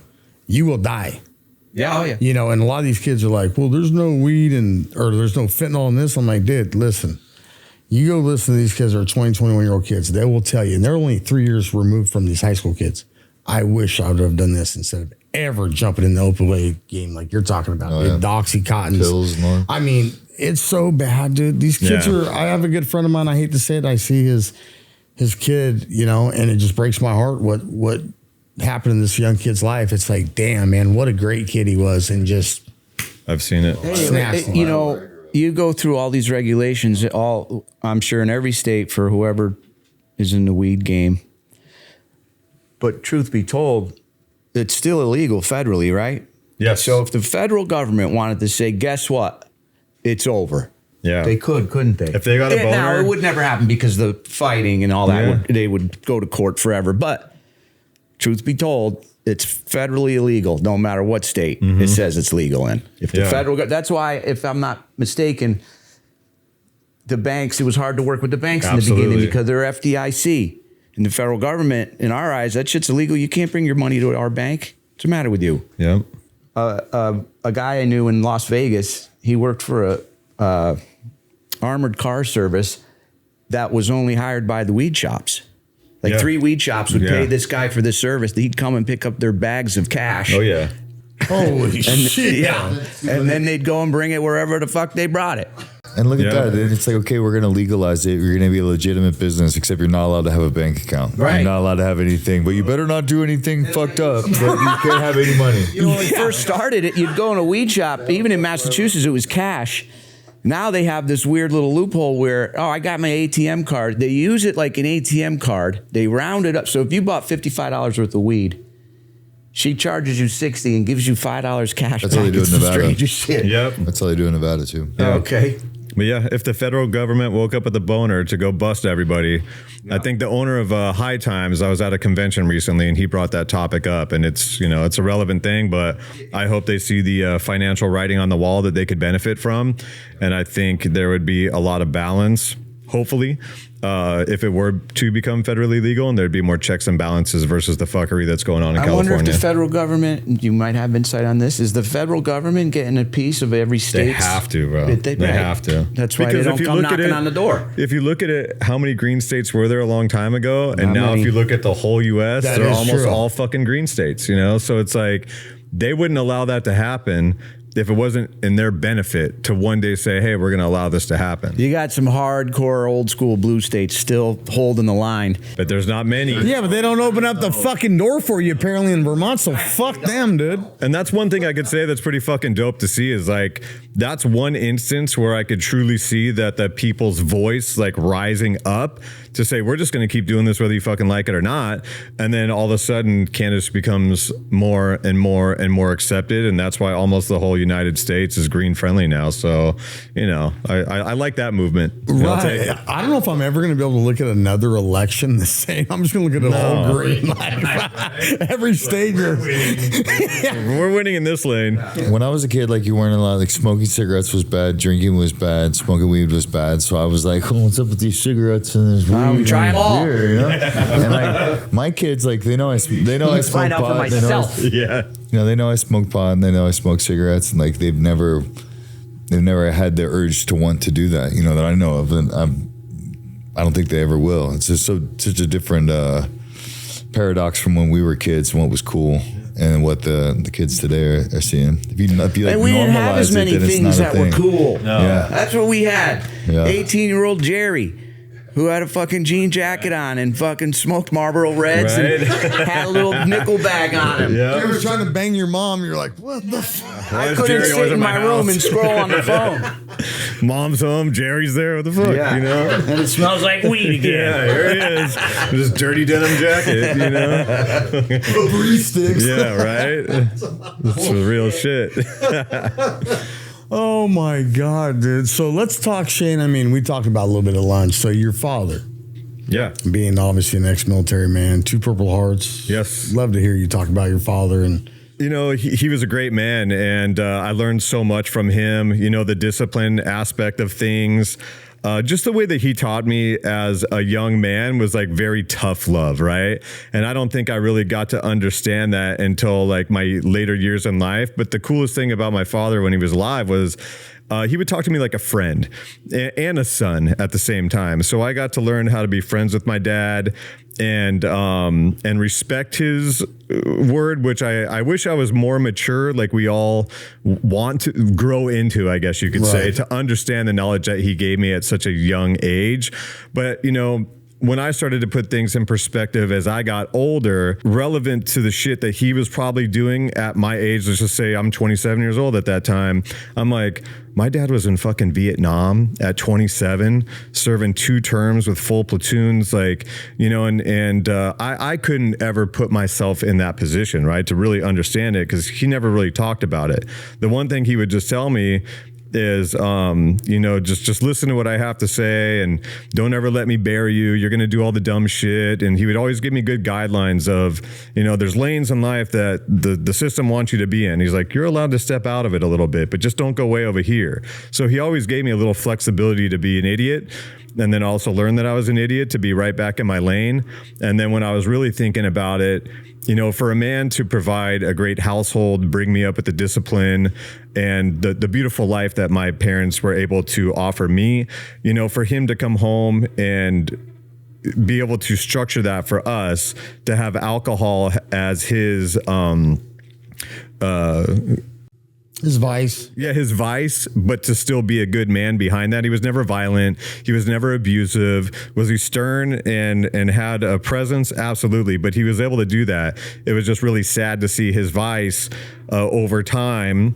you will die. Yeah, oh yeah. And a lot of these kids are like, well, there's no weed or there's no fentanyl in this. I'm like, dude, listen. You go listen to these kids that are 20, 21-year-old kids. They will tell you, and they're only 3 years removed from these high school kids. I wish I would have done this instead of ever jumping in the opioid game like you're talking about. The Oxycontins. Pills and all. I mean, it's so bad, dude. These kids are, I have a good friend of mine. I hate to say it. I see his kid, and it just breaks my heart what happened in this young kid's life. It's like, damn, man, what a great kid he was. And just, I've seen it. You go through all these regulations, I'm sure in every state for whoever is in the weed game. But truth be told, it's still illegal federally, right? Yes. So if the federal government wanted to say, guess what? It's over. Yeah. They couldn't they? If they got a boner. Now, it would never happen because the fighting and all that, they would go to court forever. But truth be told, it's federally illegal, no matter what state it says it's legal in. If the federal, that's why, if I'm not mistaken, the banks, it was hard to work with the banks in the beginning because they're FDIC. And the federal government, in our eyes, that shit's illegal. You can't bring your money to our bank. What's the matter with you? Yep. A guy I knew in Las Vegas, he worked for a armored car service that was only hired by the weed shops. Like 3 weed shops would pay this guy for this service. He'd come and pick up their bags of cash. Oh, yeah. holy shit. Yeah. And then they'd go and bring it wherever the fuck they brought it. And look at that. Then it's like, okay, we're going to legalize it. You're going to be a legitimate business, except you're not allowed to have a bank account. Right. You're not allowed to have anything, but you better not do anything fucked up. But you can't have any money. You know, when we first started it, you'd go in a weed shop, even in Massachusetts, it was cash. Now they have this weird little loophole where, I got my ATM card. They use it like an ATM card. They round it up. So if you bought $55 worth of weed, she charges you $60 and gives you $5 cash. That's how they do it in Nevada. Strangest shit. Yep. That's how they do in Nevada, too. Okay. But yeah, if the federal government woke up with a boner to go bust everybody, I think the owner of High Times, I was at a convention recently and he brought that topic up, and it's, it's a relevant thing, but I hope they see the financial writing on the wall that they could benefit from. And I think there would be a lot of balance, hopefully, if it were to become federally legal, and there'd be more checks and balances versus the fuckery that's going on in California. I wonder if the federal government, you might have insight on this, is the federal government getting a piece of every state? They have to, bro. They have to. That's why they don't come knocking on the door. If you look at it, how many green states were there a long time ago? And Not now many. if you look at the whole U.S., That they're is almost true. all fucking green states, So it's like they wouldn't allow that to happen if it wasn't in their benefit to one day say, hey, we're going to allow this to happen. You got some hardcore old school blue states still holding the line. But there's not many. Yeah, but they don't open up the fucking door for you apparently in Vermont, so fuck them, dude. And that's one thing I could say that's pretty fucking dope to see is like, that's one instance where I could truly see that the people's voice like rising up to say, we're just going to keep doing this whether you fucking like it or not. And then all of a sudden cannabis becomes more and more and more accepted. And that's why almost the whole United States is green friendly now. So, I like that movement. I'll take it. I don't know if I'm ever going to be able to look at another election the same. I'm just going to look at it all green. Like, every state you're... We're winning in this lane. When I was a kid, like you weren't allowed, like smoking cigarettes was bad, drinking was bad, smoking weed was bad. So I was like, what's up with these cigarettes and this weed? Try them all. Beer, And like my kids, like they know I smoke Find out for pot. myself. They know I smoke pot and they know I smoke cigarettes, and like they've never had the urge to want to do that. That I know of, and I don't think they ever will. It's just such a different paradox from when we were kids and what was cool. And what the kids today are seeing. If you like And we didn't have as many things that were cool. No. Yeah. That's what we had. Yeah. 18-year-old Jerry, who had a fucking jean jacket on and fucking smoked Marlboro Reds and had a little nickel bag on him. You ever trying to bang your mom, you're like, what the fuck? I couldn't sit in my room and scroll on the phone. Mom's home, Jerry's there. What the fuck? And it smells like weed again. Yeah, here he is. With his dirty denim jacket, Febreze sticks. Yeah, right? This is real shit. Oh my God, dude. So let's talk, Shane. I mean, we talked about a little bit of lunch. So your father, Yeah. being obviously an ex-military man, 2 Purple Hearts. Yes. Love to hear you talk about your father. And He was a great man, and I learned so much from him, the discipline aspect of things. Just the way that he taught me as a young man was like very tough love, right? And I don't think I really got to understand that until like my later years in life. But the coolest thing about my father when he was alive was he would talk to me like a friend and a son at the same time. So I got to learn how to be friends with my dad and respect his word, which I wish I was more mature, like we all want to grow into, I guess you could say, to understand the knowledge that he gave me at such a young age. But, when I started to put things in perspective as I got older, relevant to the shit that he was probably doing at my age, let's just say I'm 27 years old at that time, I'm like, my dad was in fucking Vietnam at 27, serving 2 terms with full platoons, like, I couldn't ever put myself in that position, right, to really understand it, because he never really talked about it. The one thing he would just tell me is, just listen to what I have to say and don't ever let me bury you. You're going to do all the dumb shit. And he would always give me good guidelines of, there's lanes in life that the system wants you to be in. He's like, you're allowed to step out of it a little bit, but just don't go way over here. So he always gave me a little flexibility to be an idiot. And then also learn that I was an idiot to be right back in my lane. And then when I was really thinking about it, for a man to provide a great household, bring me up with the discipline and the beautiful life that my parents were able to offer me, for him to come home and be able to structure that for us, to have alcohol as his His vice. Yeah, his vice, but to still be a good man behind that. He was never violent. He was never abusive. Was he stern and had a presence? Absolutely. But he was able to do that. It was just really sad to see his vice over time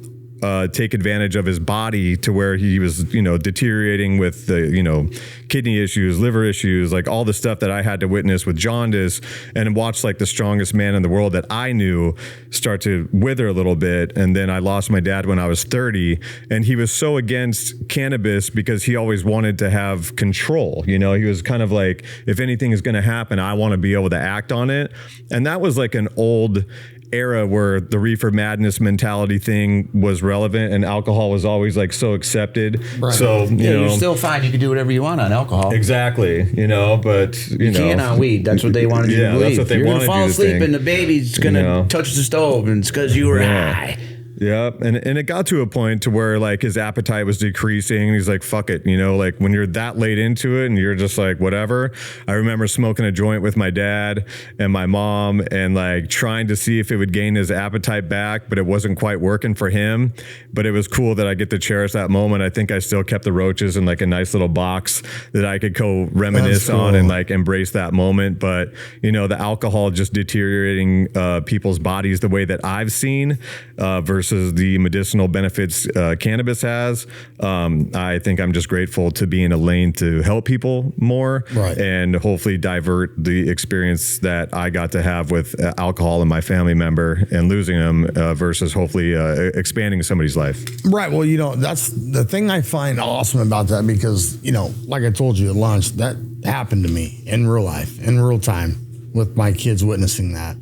take advantage of his body to where he was, deteriorating with the, kidney issues, liver issues, like all the stuff that I had to witness with jaundice, and watch like the strongest man in the world that I knew start to wither a little bit. And then I lost my dad when I was 30, and he was so against cannabis because he always wanted to have control. He was kind of like, if anything is going to happen, I want to be able to act on it. And that was like an old era where the reefer madness mentality thing was relevant, and alcohol was always like so accepted. Right. So you're still fine. You can do whatever you want on alcohol. Exactly. But you can't on weed. That's what they wanted you to believe. That's what they you're wanted gonna fall you to asleep think. and the baby's gonna touch the stove, and it's because you were high. Yeah, and it got to a point to where like his appetite was decreasing, and he's like, fuck it, like when you're that late into it and you're just like, whatever. I remember smoking a joint with my dad and my mom and like trying to see if it would gain his appetite back, but it wasn't quite working for him. But it was cool that I get to cherish that moment. I think I still kept the roaches in like a nice little box that I could go reminisce on and like embrace that moment. But the alcohol just deteriorating people's bodies the way that I've seen versus the medicinal benefits cannabis has. I think I'm just grateful to be in a lane to help people more, and hopefully divert the experience that I got to have with alcohol and my family member and losing them versus hopefully expanding somebody's life. Right. Well, that's the thing I find awesome about that, because, like I told you at lunch, that happened to me in real life, in real time, with my kids witnessing that.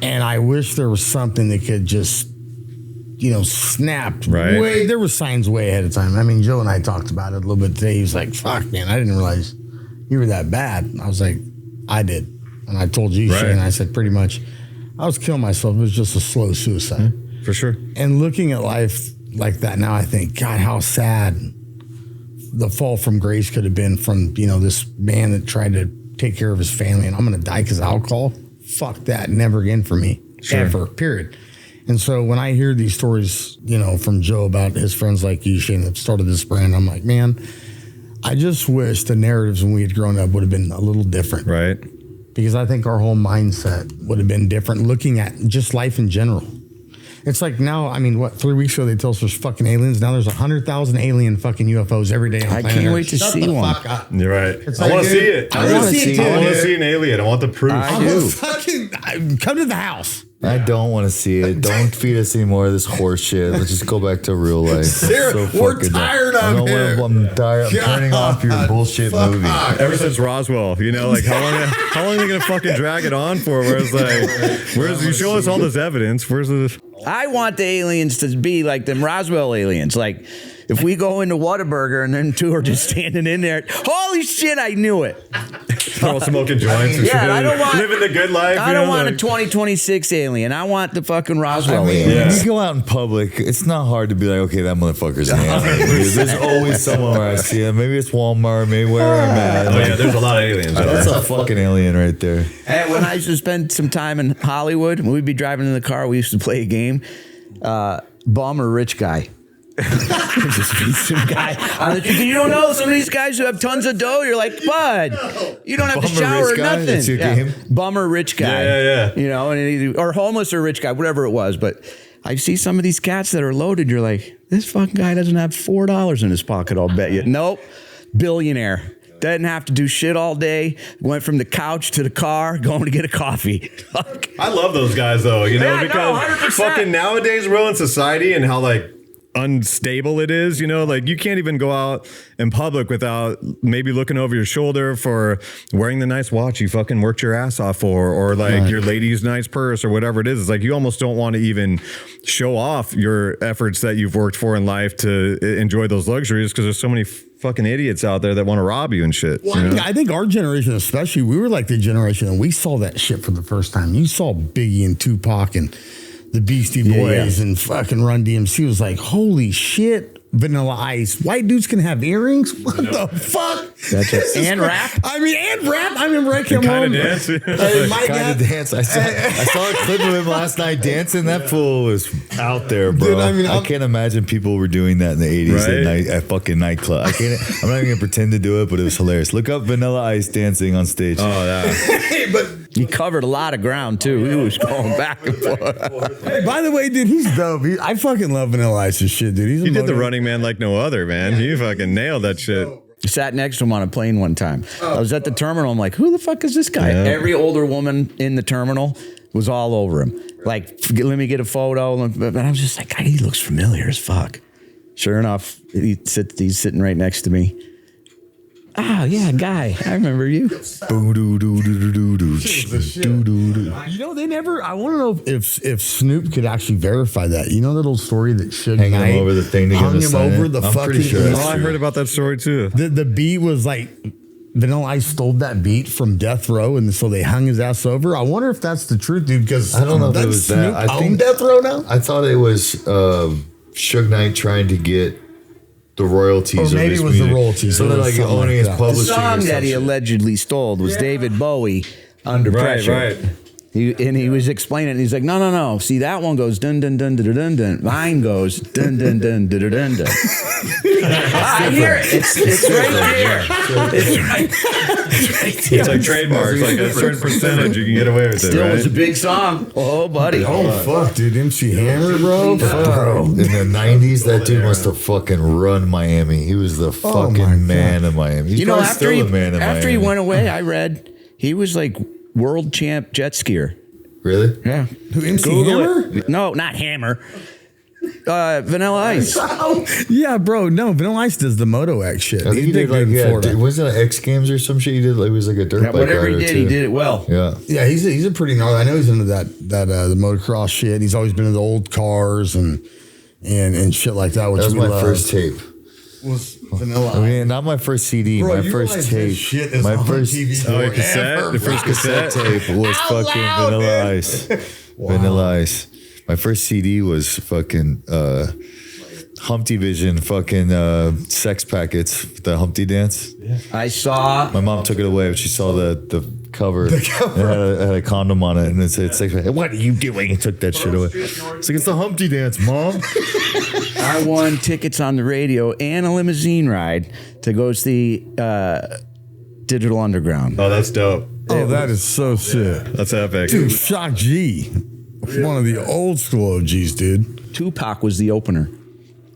And I wish there was something that could just snapped. Right. There were signs way ahead of time. I mean, Joe and I talked about it a little bit today. He was like, fuck, man, I didn't realize you were that bad. And I was like, I did. And I told you, Shane, I said, pretty much, I was killing myself. It was just a slow suicide. For sure. And looking at life like that now, I think, God, how sad the fall from grace could have been from, this man that tried to take care of his family, and I'm going to die because of alcohol. Fuck that. Never again for me. Sure. Ever. Period. And so when I hear these stories, from Joe about his friends like you, Shane, that started this brand, I'm like, man, I just wish the narratives when we had grown up would have been a little different. Right. Because I think our whole mindset would have been different, looking at just life in general. It's like now, 3 weeks ago they told us there's fucking aliens. Now there's 100,000 alien fucking UFOs every day. I can't wait to see one. Fuck up. You're right. I want to see it. I want to see it. I want to see an alien. I want the proof. I do. Come to the house. I don't want to see it. Don't feed us any more of this horse shit. Let's just go back to real life. Sarah, we're tired of it. I'm tired. I'm turning off your bullshit movie. Ever since Roswell, like how long are they gonna fucking drag it on for? Whereas you show us all this evidence. Where's this? I want the aliens to be like them Roswell aliens. Like if we go into Whataburger and then two are just standing in there, holy shit, I knew it. They're all smoking joints and shit. I don't want living the good life. I don't want a 2026 alien. I want the fucking Roswell alien. When you go out in public, it's not hard to be like, okay, that motherfucker's an alien. There's always someone where I see him. Maybe it's Walmart, maybe where I'm at. Oh yeah, there's a lot of aliens. That's a fucking alien right there. Hey, when I used to spend some time in Hollywood, when we'd be driving in the car, we used to play a game, bum or rich guy. Just be some guy. You don't know some of these guys who have tons of dough. You're like, bud, you don't have to shower or nothing. That's your game? Bum or rich guy. Yeah. Or homeless or rich guy, whatever it was. But I see some of these cats that are loaded. You're like, this fucking guy doesn't have $4 in his pocket. I'll bet you. Nope, billionaire. Doesn't have to do shit all day. Went from the couch to the car, going to get a coffee. I love those guys though, because 100%. fucking nowadays we're in society and how unstable it is, you can't even go out in public without maybe looking over your shoulder for wearing the nice watch you fucking worked your ass off for, or your lady's nice purse or whatever it is. It's like you almost don't want to even show off your efforts that you've worked for in life to enjoy those luxuries, because there's so many fucking idiots out there that want to rob you and shit. Well, I think our generation especially, we were like the generation and we saw that shit for the first time. You saw Biggie and Tupac and the Beastie Boys and fucking Run DMC. Was like, holy shit, Vanilla Ice. White dudes can have earrings? What the fuck? That's it. And rap? I mean, and rap. I remember I came home. Kind of dance. Hey, my Kind of dad- dance. I saw a clip of him last night dancing. That fool was out there, bro. Dude, I mean, I can't imagine people were doing that in the 80s Right? at night at fucking nightclub. I'm not even gonna pretend to do it, but it was hilarious. Look up Vanilla Ice dancing on stage. Oh, yeah. Hey, but He covered a lot of ground, too. He was going back and forth. hey, by the way, dude, he's dope. I fucking love Vanilla Ice's shit, dude. He did the Running Man like no other, man. He fucking nailed that shit. I sat next to him on a plane one time. I was at the terminal. I'm like, who the fuck is this guy? Yeah. Every older woman in the terminal was all over him. Like, let me get a photo. And I was just like, God, he looks familiar as fuck. Sure enough, he's sitting right next to me. Oh, yeah, guy. I remember you. You know, they never. I want to know if Snoop could actually verify that. You know that old story that Suge Hanging Knight him over the thing to get him hung to him sign over it? the I'm fucking. pretty sure that's Oh, I heard about that story too. The beat was like Vanilla Ice stole that beat from Death Row, and so they hung his ass over. I wonder if that's the truth, dude. Because I don't know if it doesn't was that. Snoop I own think- Death Row now. I thought it was Suge Knight trying to get the royalties. Or maybe of his it was the music. royalties. So It they're was like something owning like his that. The publishing. song or that he some shit. allegedly stole was David Bowie, Under Pressure. Right. He was explaining it. And he's like, no. See, that one goes dun dun dun dun dun dun. Mine goes dun dun dun dun dun dun. dun. I hear it. It's right there. It's right It's like trademarks, like a certain percentage you can get away with it, Still was a right? big song. Oh, buddy. Oh fuck, dude, MC Hammer, bro. Fuck. In the 90s, that dude must have fucking run Miami. He was the my fucking man of Miami. He's You know, probably after he still the man of after he Miami. went away, I read he was like world champ jet skier. Really? Yeah. Who, MC Google Hammer? it. No, not Hammer. Vanilla Ice. Yeah, bro. No, Vanilla Ice does the Moto X shit. I think he did good like, in yeah, Florida. was it like X Games or some shit? He did like, it was like a dirt bike Whatever he rider, did, too. he did it well. Yeah. Yeah, he's a pretty gnarly. I know he's into that the motocross shit. He's always been into old cars and shit like that. Which That was we my love. first tape. Was Vanilla I mean, not my first CD, Bro, my you first realize tape. this shit is my on first TV Oh, your forever, cassette? The first bro. cassette? tape was Out fucking loud, Vanilla man. Ice. Vanilla Ice. My first CD was fucking Humpty Vision, fucking Sex Packets, the Humpty Dance. I saw. My mom took it away, but she saw the cover. It had a condom on it, and it said Sex Packets. What are you doing? And took that shit away. It's like, it's the Humpty Dance, Mom. I won tickets on the radio and a limousine ride to go see Digital Underground. Oh, that's dope. Oh, that is so sick. That's epic. Dude, Shock G. One of the old school OGs, dude. Tupac was the opener.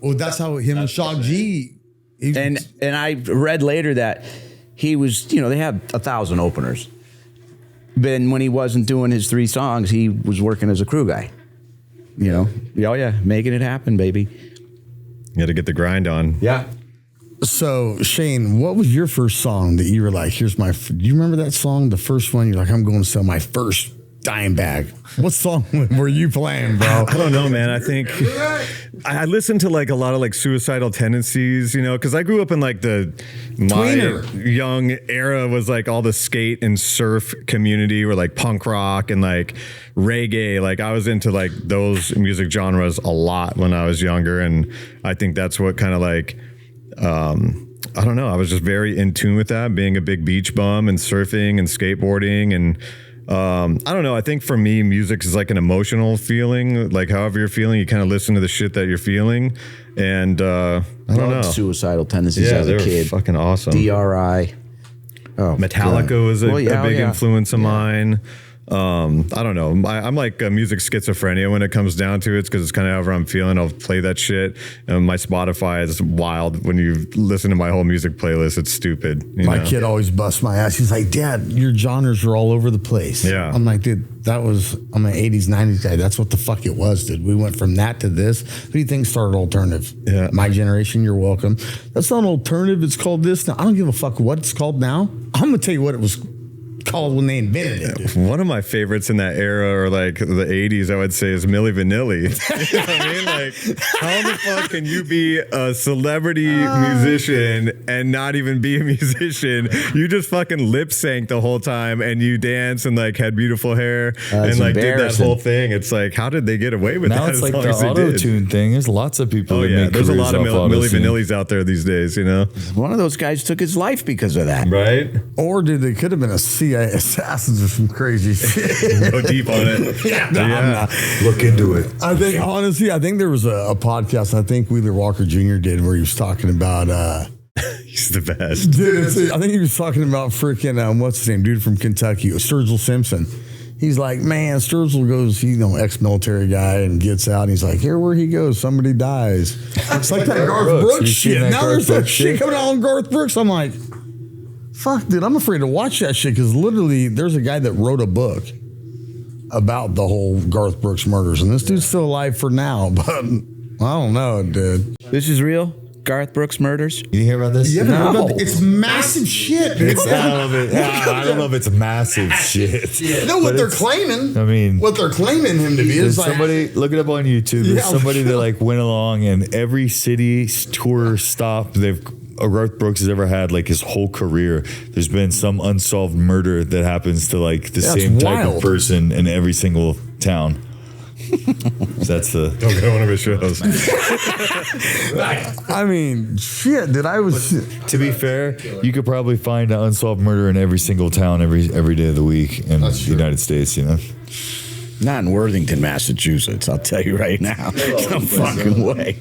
Well, that's how him and Shock G. And I read later that he was, they had 1,000 openers. But when he wasn't doing his 3 songs, he was working as a crew guy. Oh yeah, making it happen, baby. You got to get the grind on. Yeah. So, Shane, what was your first song that you were like, do you remember that song? The first one, you're like, I'm going to sell my first dime bag. What song were you playing, bro? I don't know, man. I think I listened to like a lot of like Suicidal Tendencies, because I grew up in like my Tweener. young era was like all the skate and surf community, or like punk rock and like reggae. Like I was into like those music genres a lot when I was younger, and I think that's what kind of like. I don't know. I was just very in tune with that, being a big beach bum and surfing and skateboarding. And I don't know. I think for me, music is like an emotional feeling. Like however you're feeling, you kind of listen to the shit that you're feeling. And I don't know. Suicidal Tendencies Yeah, as they a were kid. fucking awesome. DRI. Oh, Metallica was a big yeah. influence of mine. I don't know. I'm like music schizophrenia when it comes down to it, because it's kind of however I'm feeling. I'll play that shit. And my Spotify is wild. When you listen to my whole music playlist, it's stupid. My kid always busts my ass. He's like, Dad, your genres are all over the place. Yeah. I'm like, dude, I'm an 80s, 90s guy. That's what the fuck it was, dude. We went from that to this. Who do you think started alternative? Yeah. My generation, you're welcome. That's not an alternative. It's called this now. I don't give a fuck what it's called now. I'm going to tell you what it was called when they invented it. Dude. One of my favorites in that era, or like the 80s, I would say, is Milli Vanilli. You know what I mean? Like, how the fuck can you be a celebrity musician and not even be a musician? You just fucking lip sync the whole time, and you dance and like had beautiful hair and like did that whole thing. It's like, how did they get away with now that? It's like the auto-tune thing. There's lots of people that make there's a lot of Milli auto-tune. Vanillis out there these days, you know? One of those guys took his life because of that. Right? Or dude, they could have been a CIA assassins or some crazy shit. Go deep on it. I'm not. Look into it. I think, honestly, I think there was a podcast I think Wheeler Walker Jr. did where he was talking about... He's the best. Dude, I think he was talking about freaking, what's his name, dude from Kentucky, Sturgill Simpson. He's like, man, Sturgill goes, ex-military guy, and gets out, and he's like, here where he goes, somebody dies. It's like that Garth Brooks shit. Now there's that shit coming out on Garth Brooks. I'm like, fuck, dude, I'm afraid to watch that shit because literally there's a guy that wrote a book about the whole Garth Brooks murders, and this dude's still alive for now, but I don't know, dude. This is real? Garth Brooks murders? You didn't hear about this? You haven't heard about it's massive shit, dude. I don't know if it's massive shit. No, what they're claiming. I mean, what they're claiming him to be is like, somebody, look it up on YouTube. There's somebody that like went along, and every city tour stop Garth Brooks has ever had, like his whole career, there's been some unsolved murder that happens to like the same type of person in every single town. That's the don't go to one of his shows. I mean, shit. To be fair, you could probably find an unsolved murder in every single town every day of the week in the United States. You know, not in Worthington, Massachusetts. I'll tell you right now, no fucking way.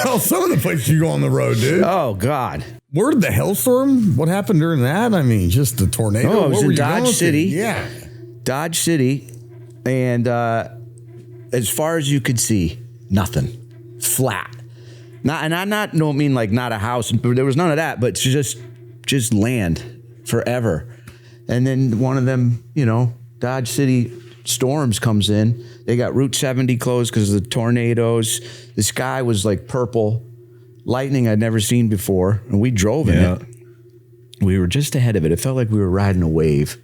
Well, some of the places you go on the road, dude. Oh God. Where did the hailstorm? What happened during that? I mean, just the tornado. Oh, it was in Dodge City. Yeah, Dodge City. And as far as you could see, nothing, flat. Don't mean like not a house. There was none of that, but just land forever. And then one of them, Dodge City storms comes in. They got Route 70 closed because of the tornadoes. The sky was like purple, lightning I'd never seen before, and we drove in it. We were just ahead of it. It felt like we were riding a wave.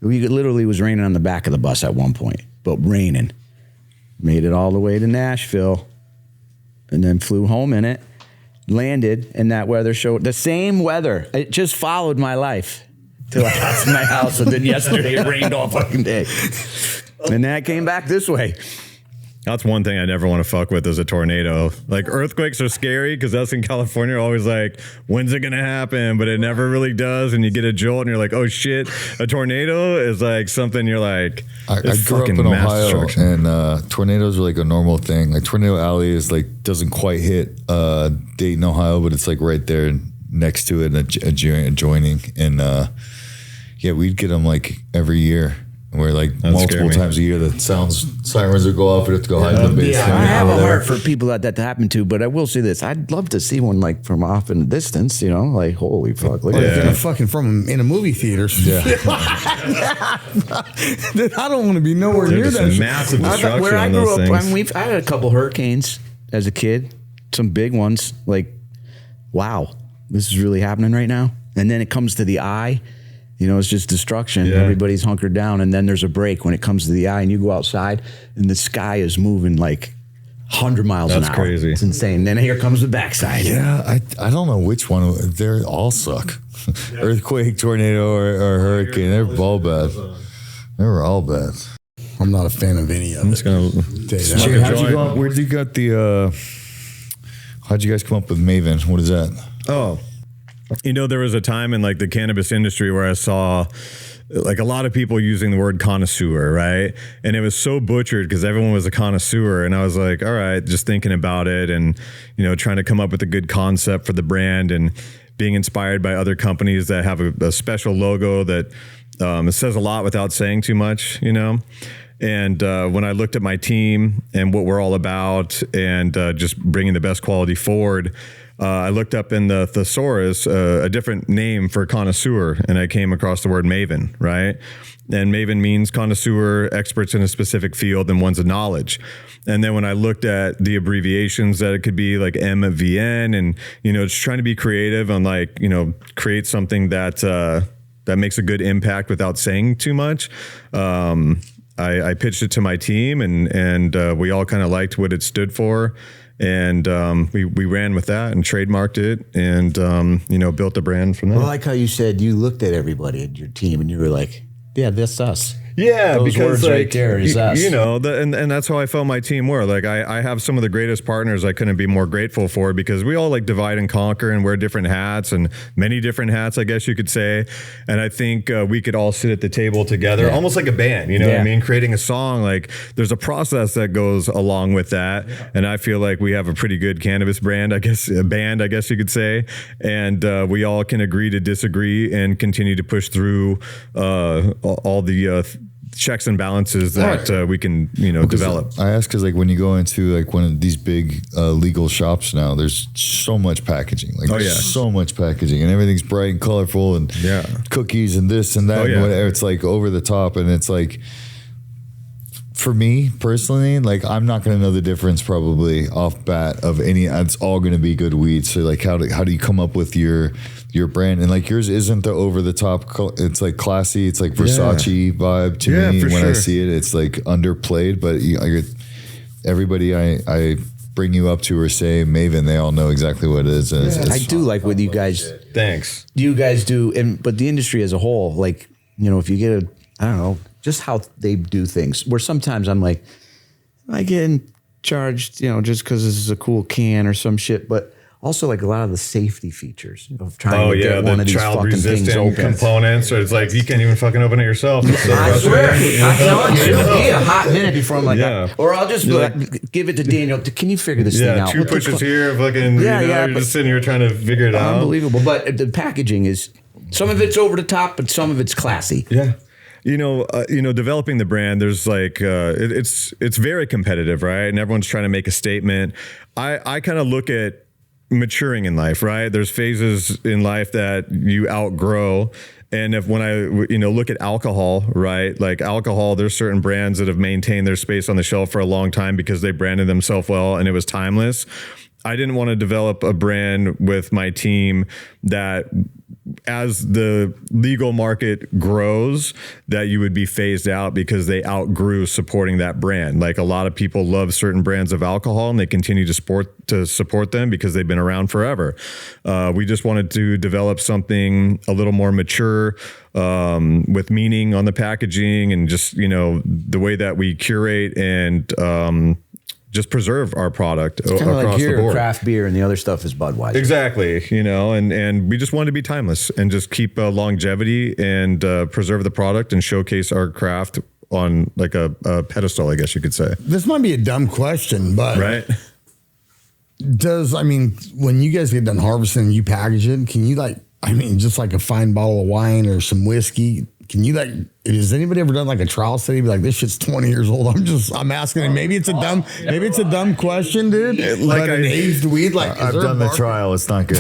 We literally was raining on the back of the bus at one point, but raining. Made it all the way to Nashville and then flew home in it, landed, and that weather showed the same weather. It just followed my life till I got to my house, and then yesterday it rained all fucking day. And then I came back this way. That's one thing I never want to fuck with is a tornado. Like earthquakes are scary because us in California are always like, when's it going to happen? But it never really does. And you get a jolt and you're like, oh shit. A tornado is like something you're like, I grew up in Ohio and tornadoes are like a normal thing. Like Tornado Alley is like, doesn't quite hit Dayton, Ohio, but it's like right there next to it and adjoining. And we'd get them like every year. Where like multiple times a year the sirens would go off and have to go hide in the basement. Yeah, I have a heart for people that happened to, but I will say this: I'd love to see one like from off in the distance. Like holy fuck, look at that. Fucking from in a movie theater. Yeah. I don't want to be nowhere near that. Massive destruction. Where I grew up, I had a couple hurricanes as a kid, some big ones. Like, wow, this is really happening right now. And then it comes to the eye. It's just destruction. Yeah. Everybody's hunkered down, and then there's a break when it comes to the eye, and you go outside, and the sky is moving like 100 miles an hour. That's crazy. It's insane. Then here comes the backside. Yeah, I don't know which one. They all suck. Earthquake, tornado, or hurricane. They're all bad. They were all bad. I'm not a fan of any of it. I'm just going to... Where'd you got the... how'd you guys come up with Maven? What is that? Oh... there was a time in like the cannabis industry where I saw like a lot of people using the word connoisseur, right? And it was so butchered because everyone was a connoisseur. And I was like, all right, just thinking about it and, trying to come up with a good concept for the brand and being inspired by other companies that have a special logo that it says a lot without saying too much, And when I looked at my team and what we're all about and just bringing the best quality forward, I looked up in the thesaurus a different name for connoisseur, and I came across the word Maven, right? And Maven means connoisseur, experts in a specific field and one's of knowledge. And then when I looked at the abbreviations that it could be like MVN and, just trying to be creative and like, create something that makes a good impact without saying too much. I pitched it to my team, and we all kind of liked what it stood for. And we ran with that and trademarked it, and built the brand from there. I like how you said you looked at everybody in your team and you were like, "Yeah, that's us." Yeah, those because words right there is us. And that's how I felt my team were. Like I have some of the greatest partners I couldn't be more grateful for, because we all like divide and conquer and wear different hats, and many different hats, I guess you could say. And I think we could all sit at the table together, almost like a band. You know what I mean? Creating a song, like there's a process that goes along with that. Yeah. And I feel like we have a pretty good cannabis brand, I guess you could say. And we all can agree to disagree and continue to push through all the checks and balances that we can develop. I ask because like when you go into like one of these big legal shops now, there's so much packaging, so much packaging, and everything's bright and colorful, and cookies and this and that and whatever. It's like over the top, and it's like, for me personally, like I'm not going to know the difference probably off bat of any. It's all going to be good weed. So like how do you come up with your brand? And like yours isn't the over the top. It's like classy. It's like Versace vibe to me. When I see it, it's like underplayed. But everybody I bring you up to or say Maven, they all know exactly what it is. And I do like what you guys. Thanks. You guys do, but the industry as a whole, like if you get I don't know, just how they do things. Where sometimes I'm like, I get charged, just because this is a cool can or some shit, but also like a lot of the safety features of trying to get one of these fucking things open. Components, or it's like you can't even fucking open it yourself. I swear, it'll be a hot minute before I'm like, or I'll just give it to Daniel. Can you figure this thing out? 2 pushes here, fucking. You're just sitting here trying to figure it out. Unbelievable, but the packaging is, some of it's over the top, but some of it's classy. Yeah. Developing the brand, there's like it's very competitive, right? And everyone's trying to make a statement. I kind of look at maturing in life, right? There's phases in life that you outgrow. And when I look at alcohol, right? Like alcohol, there's certain brands that have maintained their space on the shelf for a long time because they branded themselves well and it was timeless. I didn't want to develop a brand with my team that, as the legal market grows, that you would be phased out because they outgrew supporting that brand. Like a lot of people love certain brands of alcohol and they continue to support them because they've been around forever. We just wanted to develop something a little more mature, with meaning on the packaging, and just, the way that we curate and, just preserve our product across like the board. Craft beer and the other stuff is Budweiser. Exactly, and we just wanted to be timeless and just keep longevity and preserve the product and showcase our craft on like a pedestal, I guess you could say. This might be a dumb question, but right? When you guys get done harvesting and you package it, can you just like a fine bottle of wine or some whiskey, can you has anybody ever done like a trial study? Be like, this shit's 20 years old. I'm asking, and maybe it's a dumb question, dude. Like an aged weed, I've done the trial. It's not good.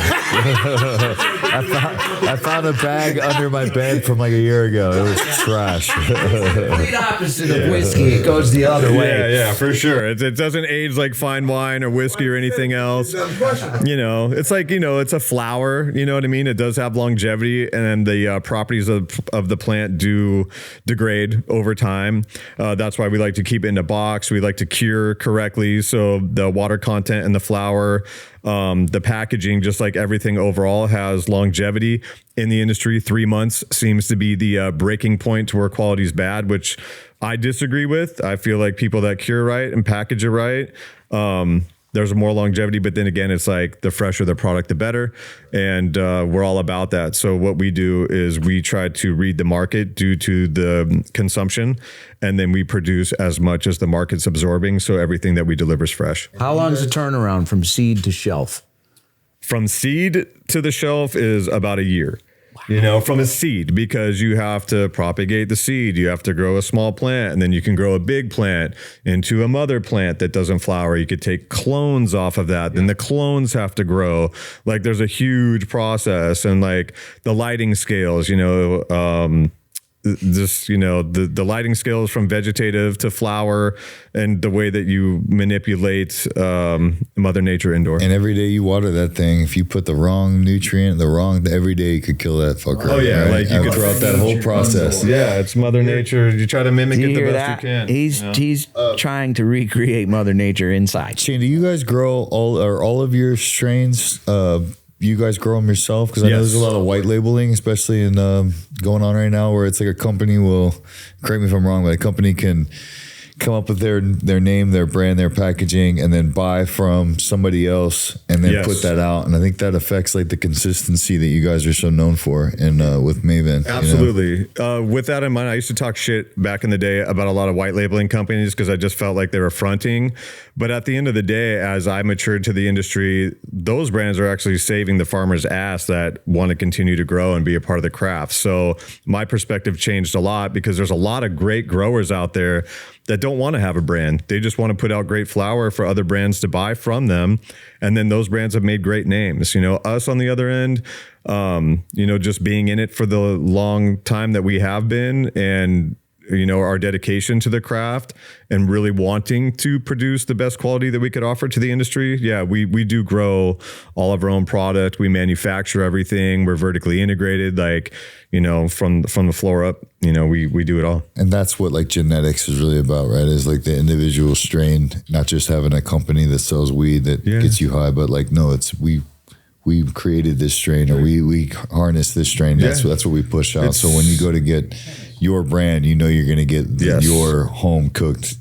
I found a bag under my bed from like a year ago. It was trash. Complete opposite of whiskey. It goes the other way. Yeah, for sure. It doesn't age like fine wine or whiskey or anything else. It's like, it's a flower. You know what I mean? It does have longevity, and the properties of the plant do degrade over time. That's why we like to keep it in a box. We like to cure correctly, so the water content in the flower, the packaging, just like everything overall, has longevity in the industry. 3 months seems to be the breaking point to where quality is bad, which I disagree with. I feel like people that cure right and package it right, there's more longevity, but then again, it's like the fresher the product, the better. And we're all about that. So what we do is we try to read the market due to the consumption, and then we produce as much as the market's absorbing. So everything that we deliver is fresh. How long is the turnaround from seed to shelf? From seed to the shelf is about a year. From a seed, because you have to propagate the seed. You have to grow a small plant, and then you can grow a big plant into a mother plant that doesn't flower. You could take clones off of that. Then the clones have to grow. Like there's a huge process, and like the lighting scales, just, the lighting scales from vegetative to flower and the way that you manipulate Mother Nature indoor. And every day you water that thing, if you put the wrong nutrient, every day you could kill that fucker. Oh yeah, right? like you could throughout that whole process. Yeah, it's Mother Nature. You try to mimic it the best you can. He's trying to recreate Mother Nature inside. Shane, do you guys grow all of your strains? You guys grow them yourself? Because I know there's a lot of white labeling, especially in going on right now, where it's like a company will, correct me if I'm wrong, but a company can come up with their name, their brand, their packaging, and then buy from somebody else and then put that out. And I think that affects like the consistency that you guys are so known for in with Maven. Absolutely. With that in mind, I used to talk shit back in the day about a lot of white labeling companies because I just felt like they were fronting. But at the end of the day, as I matured to the industry, those brands are actually saving the farmer's ass that want to continue to grow and be a part of the craft. So my perspective changed a lot because there's a lot of great growers out there that don't want to have a brand. They just want to put out great flower for other brands to buy from them. And then those brands have made great names. Us on the other end, just being in it for the long time that we have been, and our dedication to the craft and really wanting to produce the best quality that we could offer to the industry. Yeah, we do grow all of our own product. We manufacture everything. We're vertically integrated, from the floor up, we do it all. And that's what like genetics is really about, right? Is like the individual strain, not just having a company that sells weed that gets you high, but it's we created this strain, or we harness this strain. That's what we push out. So when you go to get your brand, you're going to get your home cooked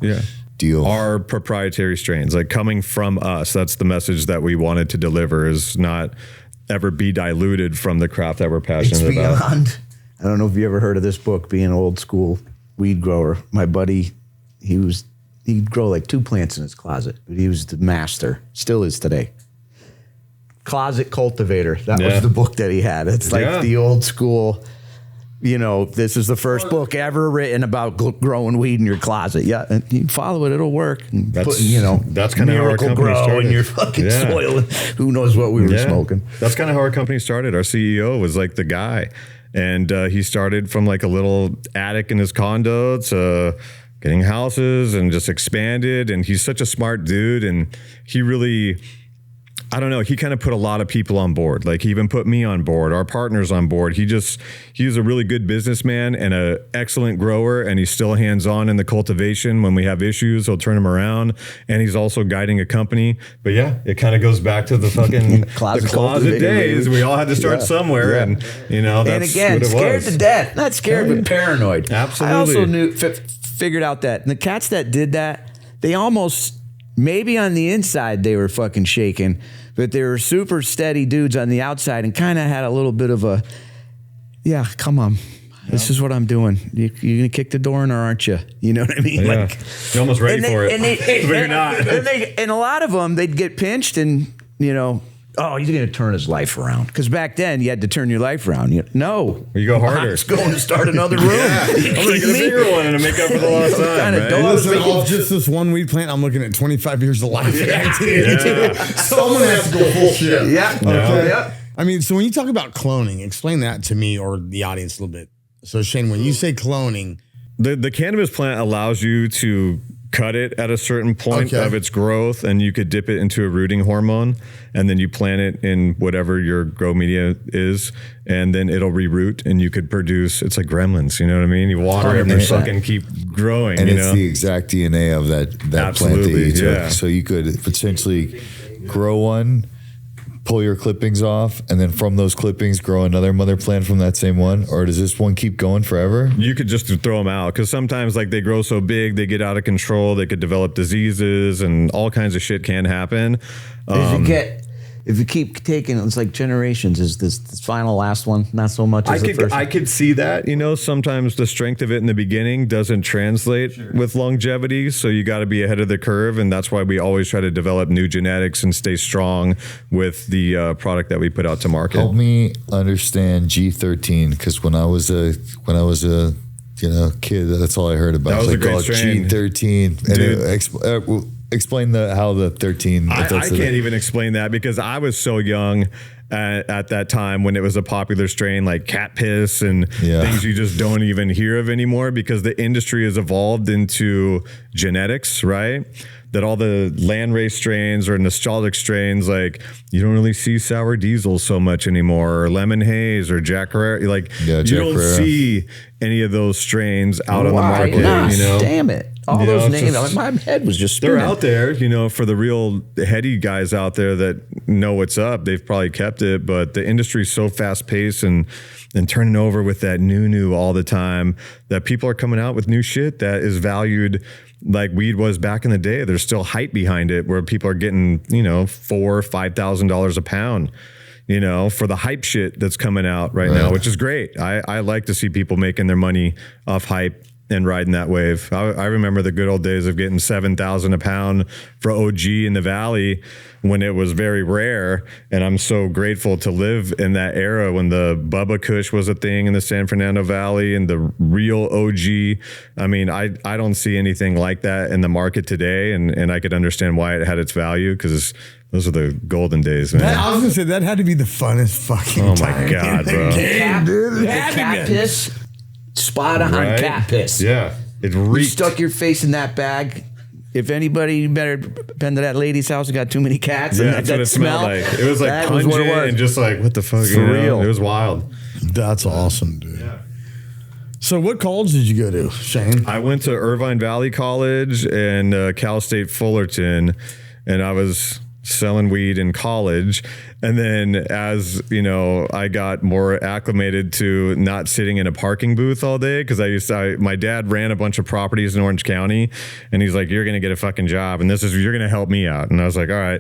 deal. Our proprietary strains, like coming from us, that's the message that we wanted to deliver, is not ever be diluted from the craft that we're passionate about. I don't know if you ever heard of this book, Being an Old School Weed Grower. My buddy, he'd grow like 2 plants in his closet, but he was the master, still is today. Closet Cultivator. That was the book that he had. It's like the old school, this is the first book ever written about growing weed in your closet. Yeah, and you follow it, it'll work. And that's kind of how our company started. In your fucking soil. Who knows what we were smoking? That's kind of how our company started. Our CEO was like the guy, and he started from like a little attic in his condo to getting houses and just expanded. And he's such a smart dude, and he really, I don't know, he kind of put a lot of people on board. Like he even put me on board, our partners on board. He was a really good businessman and an excellent grower, and he's still hands-on in the cultivation. When we have issues, he'll turn them around, and he's also guiding a company. But yeah, it kind of goes back to the fucking closet days. We all had to start somewhere, and that's and again, what it scared was. to death, not scared, but paranoid. Absolutely. I also figured out that the cats that did that, they almost, maybe on the inside they were fucking shaking, but they were super steady dudes on the outside and kind of had a little bit of a, come on. This is what I'm doing. You're going to kick the door in, or aren't you? You know what I mean? Yeah. You're almost ready for it, but you're not. And a lot of them, they'd get pinched and, he's going to turn his life around. Because back then, you had to turn your life around. You go harder. I was going to start another room. I'm going to get a bigger one and make up for the lost time, right? Listen, off just this one weed plant, I'm looking at 25 years of life. Someone has to go full shit. Yeah. I mean, so when you talk about cloning, explain that to me or the audience a little bit. So Shane, when you say cloning, the cannabis plant allows you to cut it at a certain point of its growth, and you could dip it into a rooting hormone, and then you plant it in whatever your grow media is, and then it'll reroot, and you could produce, it's like gremlins, you know what I mean? You water it and they fucking keep growing. And it's the exact DNA of that plant that you took. So you could potentially grow one, pull your clippings off, and then from those clippings grow another mother plant from that same one? Or does this one keep going forever? You could just throw them out, because sometimes like they grow so big, they get out of control, they could develop diseases, and all kinds of shit can happen. If you keep taking, it's like generations. Is this final last one not so much as the first one? I could see that. Sometimes the strength of it in the beginning doesn't translate with longevity, so you got to be ahead of the curve, and that's why we always try to develop new genetics and stay strong with the product that we put out to market. Help me understand G13, because when I was a kid, that's all I heard about. That was a great strain. G13. explain how the 13. I can't even explain that because I was so young at that time when it was a popular strain like cat piss and things you just don't even hear of anymore because the industry has evolved into genetics, right? That all the landrace strains or nostalgic strains, like you don't really see sour diesel so much anymore, or lemon haze or Jack Herrera. Like you don't see any of those strains out on the market. You know, damn it! All those names, my head was just spinning. They're out there, you know, for the real heady guys out there that know what's up. They've probably kept it, but the industry's so fast paced and turning over with that new all the time that people are coming out with new shit that is valued like weed was back in the day. There's still hype behind it where people are getting, you know, $4,000-$5,000 a pound, you know, for the hype shit that's coming out right now, which is great. I like to see people making their money off hype and riding that wave. I remember the good old days of getting $7,000 a pound for OG in the Valley when it was very rare. And I'm so grateful to live in that era when the Bubba Kush was a thing in the San Fernando Valley and the real OG. I mean, I don't see anything like that in the market today. And I could understand why it had its value because those are the golden days, man. I was going to say, that had to be the funnest fucking time. Oh my God, bro. The cat piss. Spot on cat piss. Yeah. It reeked. You stuck your face in that bag. If anybody, you better been to that lady's house and got too many cats. Yeah, and that's what it smelled like. It was like pungent and just like, what the fuck? For real. It was wild. That's awesome, dude. Yeah. So what college did you go to, Shane? I went to Irvine Valley College and Cal State Fullerton, and I was selling weed in college. And then as, you know, I got more acclimated to not sitting in a parking booth all day because my dad ran a bunch of properties in Orange County and he's like, you're going to get a fucking job and you're going to help me out. And I was like, all right.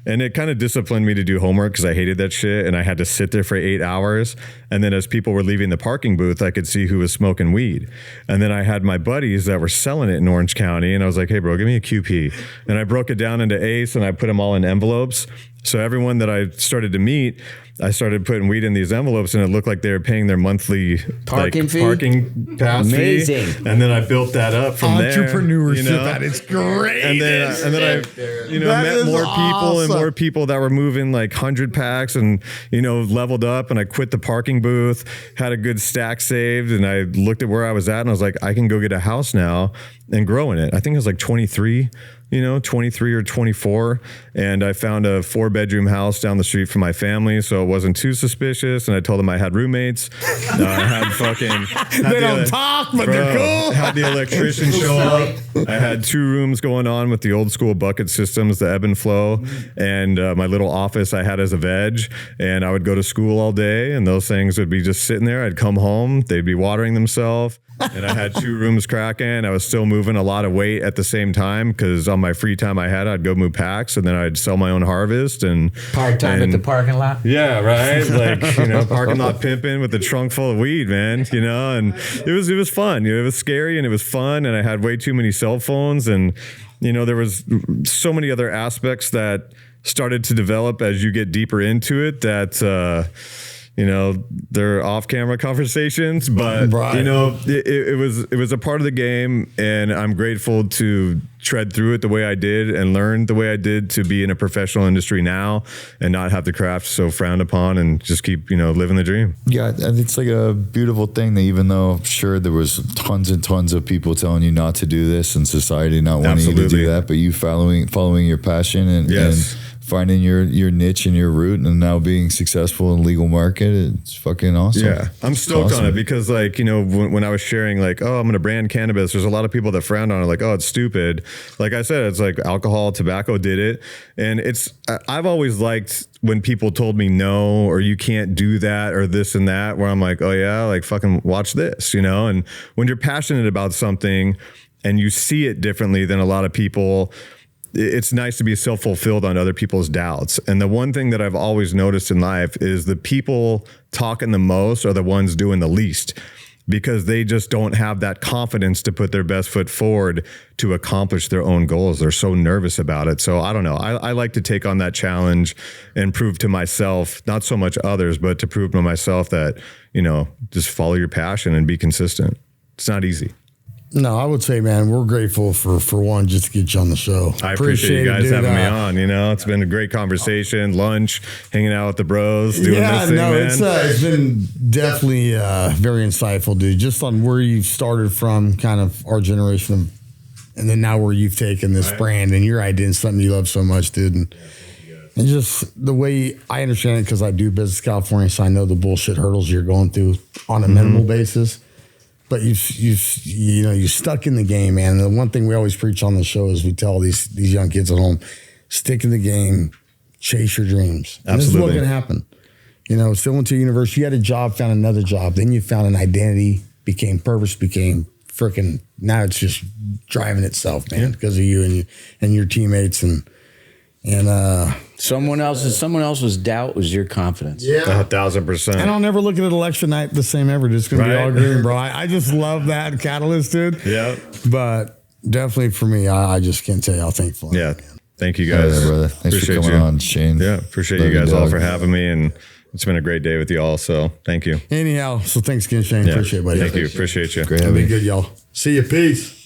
And it kind of disciplined me to do homework because I hated that shit and I had to sit there for 8 hours. And then as people were leaving the parking booth, I could see who was smoking weed. And then I had my buddies that were selling it in Orange County and I was like, hey bro, give me a QP. And I broke it down into eighths and I put them all in envelopes. So everyone that I started to meet, I started putting weed in these envelopes and it looked like they were paying their monthly parking pass Amazing. fee. And then I built that up from there. Entrepreneurship, you know? that is great. And then I, you know, met more people and more people that were moving like 100 packs and, you know, leveled up. And I quit the parking booth, had a good stack saved. And I looked at where I was at and I was like, I can go get a house now and grow in it. I think it was like 23 or 24. And I found a 4-bedroom house down the street from my family. So it wasn't too suspicious. And I told them I had roommates. I had fucking... They don't talk, but they're cool. Had the electrician show up. I had 2 rooms going on with the old school bucket systems, the ebb and flow. And my little office I had as a veg. And I would go to school all day. And those things would be just sitting there. I'd come home. They'd be watering themselves. And I had 2 rooms cracking. I was still moving a lot of weight at the same time because on my free time I'd go move packs and then I'd sell my own harvest and part-time at the parking lot. Yeah, right. Like, you know, parking lot pimping with a trunk full of weed, man, you know, and it was fun. You know, it was scary and it was fun. And I had way too many cell phones and, you know, there was so many other aspects that started to develop as you get deeper into it that, you know, they're off-camera conversations, but you know, it was a part of the game, and I'm grateful to tread through it the way I did and learn the way I did to be in a professional industry now and not have the craft so frowned upon and just keep, you know, living the dream. Yeah, and it's like a beautiful thing that even though I'm sure there was tons and tons of people telling you not to do this and society not wanting you to do that, but you following your passion and finding your niche and your route and now being successful in legal market, it's fucking awesome. Yeah, I'm stoked on it because, like, you know, when I was sharing like, oh, I'm going to brand cannabis, there's a lot of people that frowned on it, like, oh, it's stupid. Like I said, it's like alcohol, tobacco did it. And I've always liked when people told me no, or you can't do that or this and that, where I'm like, oh yeah, like fucking watch this, you know? And when you're passionate about something and you see it differently than a lot of people, it's nice to be self-fulfilled on other people's doubts. And the one thing that I've always noticed in life is the people talking the most are the ones doing the least because they just don't have that confidence to put their best foot forward to accomplish their own goals. They're so nervous about it. So I don't know. I like to take on that challenge and prove to myself, not so much others, but to prove to myself that, you know, just follow your passion and be consistent. It's not easy. No, I would say, man, we're grateful for one, just to get you on the show. I appreciate you guys dude. having me on. You know, it's been a great conversation, lunch, hanging out with the bros, doing this thing, man. It's been definitely very insightful, dude. Just on where you started from, kind of our generation, and then now where you've taken this brand and your idea and something you love so much, dude. And just the way I understand it, because I do business in California, so I know the bullshit hurdles you're going through on a minimal basis. But you stuck in the game, man. And the one thing we always preach on the show is we tell these young kids at home, stick in the game, chase your dreams. And this is what's going to happen. You know, still went to university, you had a job, found another job, then you found an identity, became purpose, became freaking. Now it's just driving itself, man, because of you and your teammates and someone else's doubt was your confidence. Yeah, 1,000%. And I'll never look at an election night the same ever. It's going to be all green, bro. I just love that catalyst, dude. Yeah. But definitely for me, I just can't tell you how thankful I am. Thank you guys. Yeah, brother. Thanks appreciate for coming on, Shane. Yeah, appreciate you guys all for having me, and it's been a great day with you all. So thank you. Anyhow, so thanks again, Shane. Appreciate it, buddy. Thank you. Appreciate you. Great Be good, y'all. See you. Peace.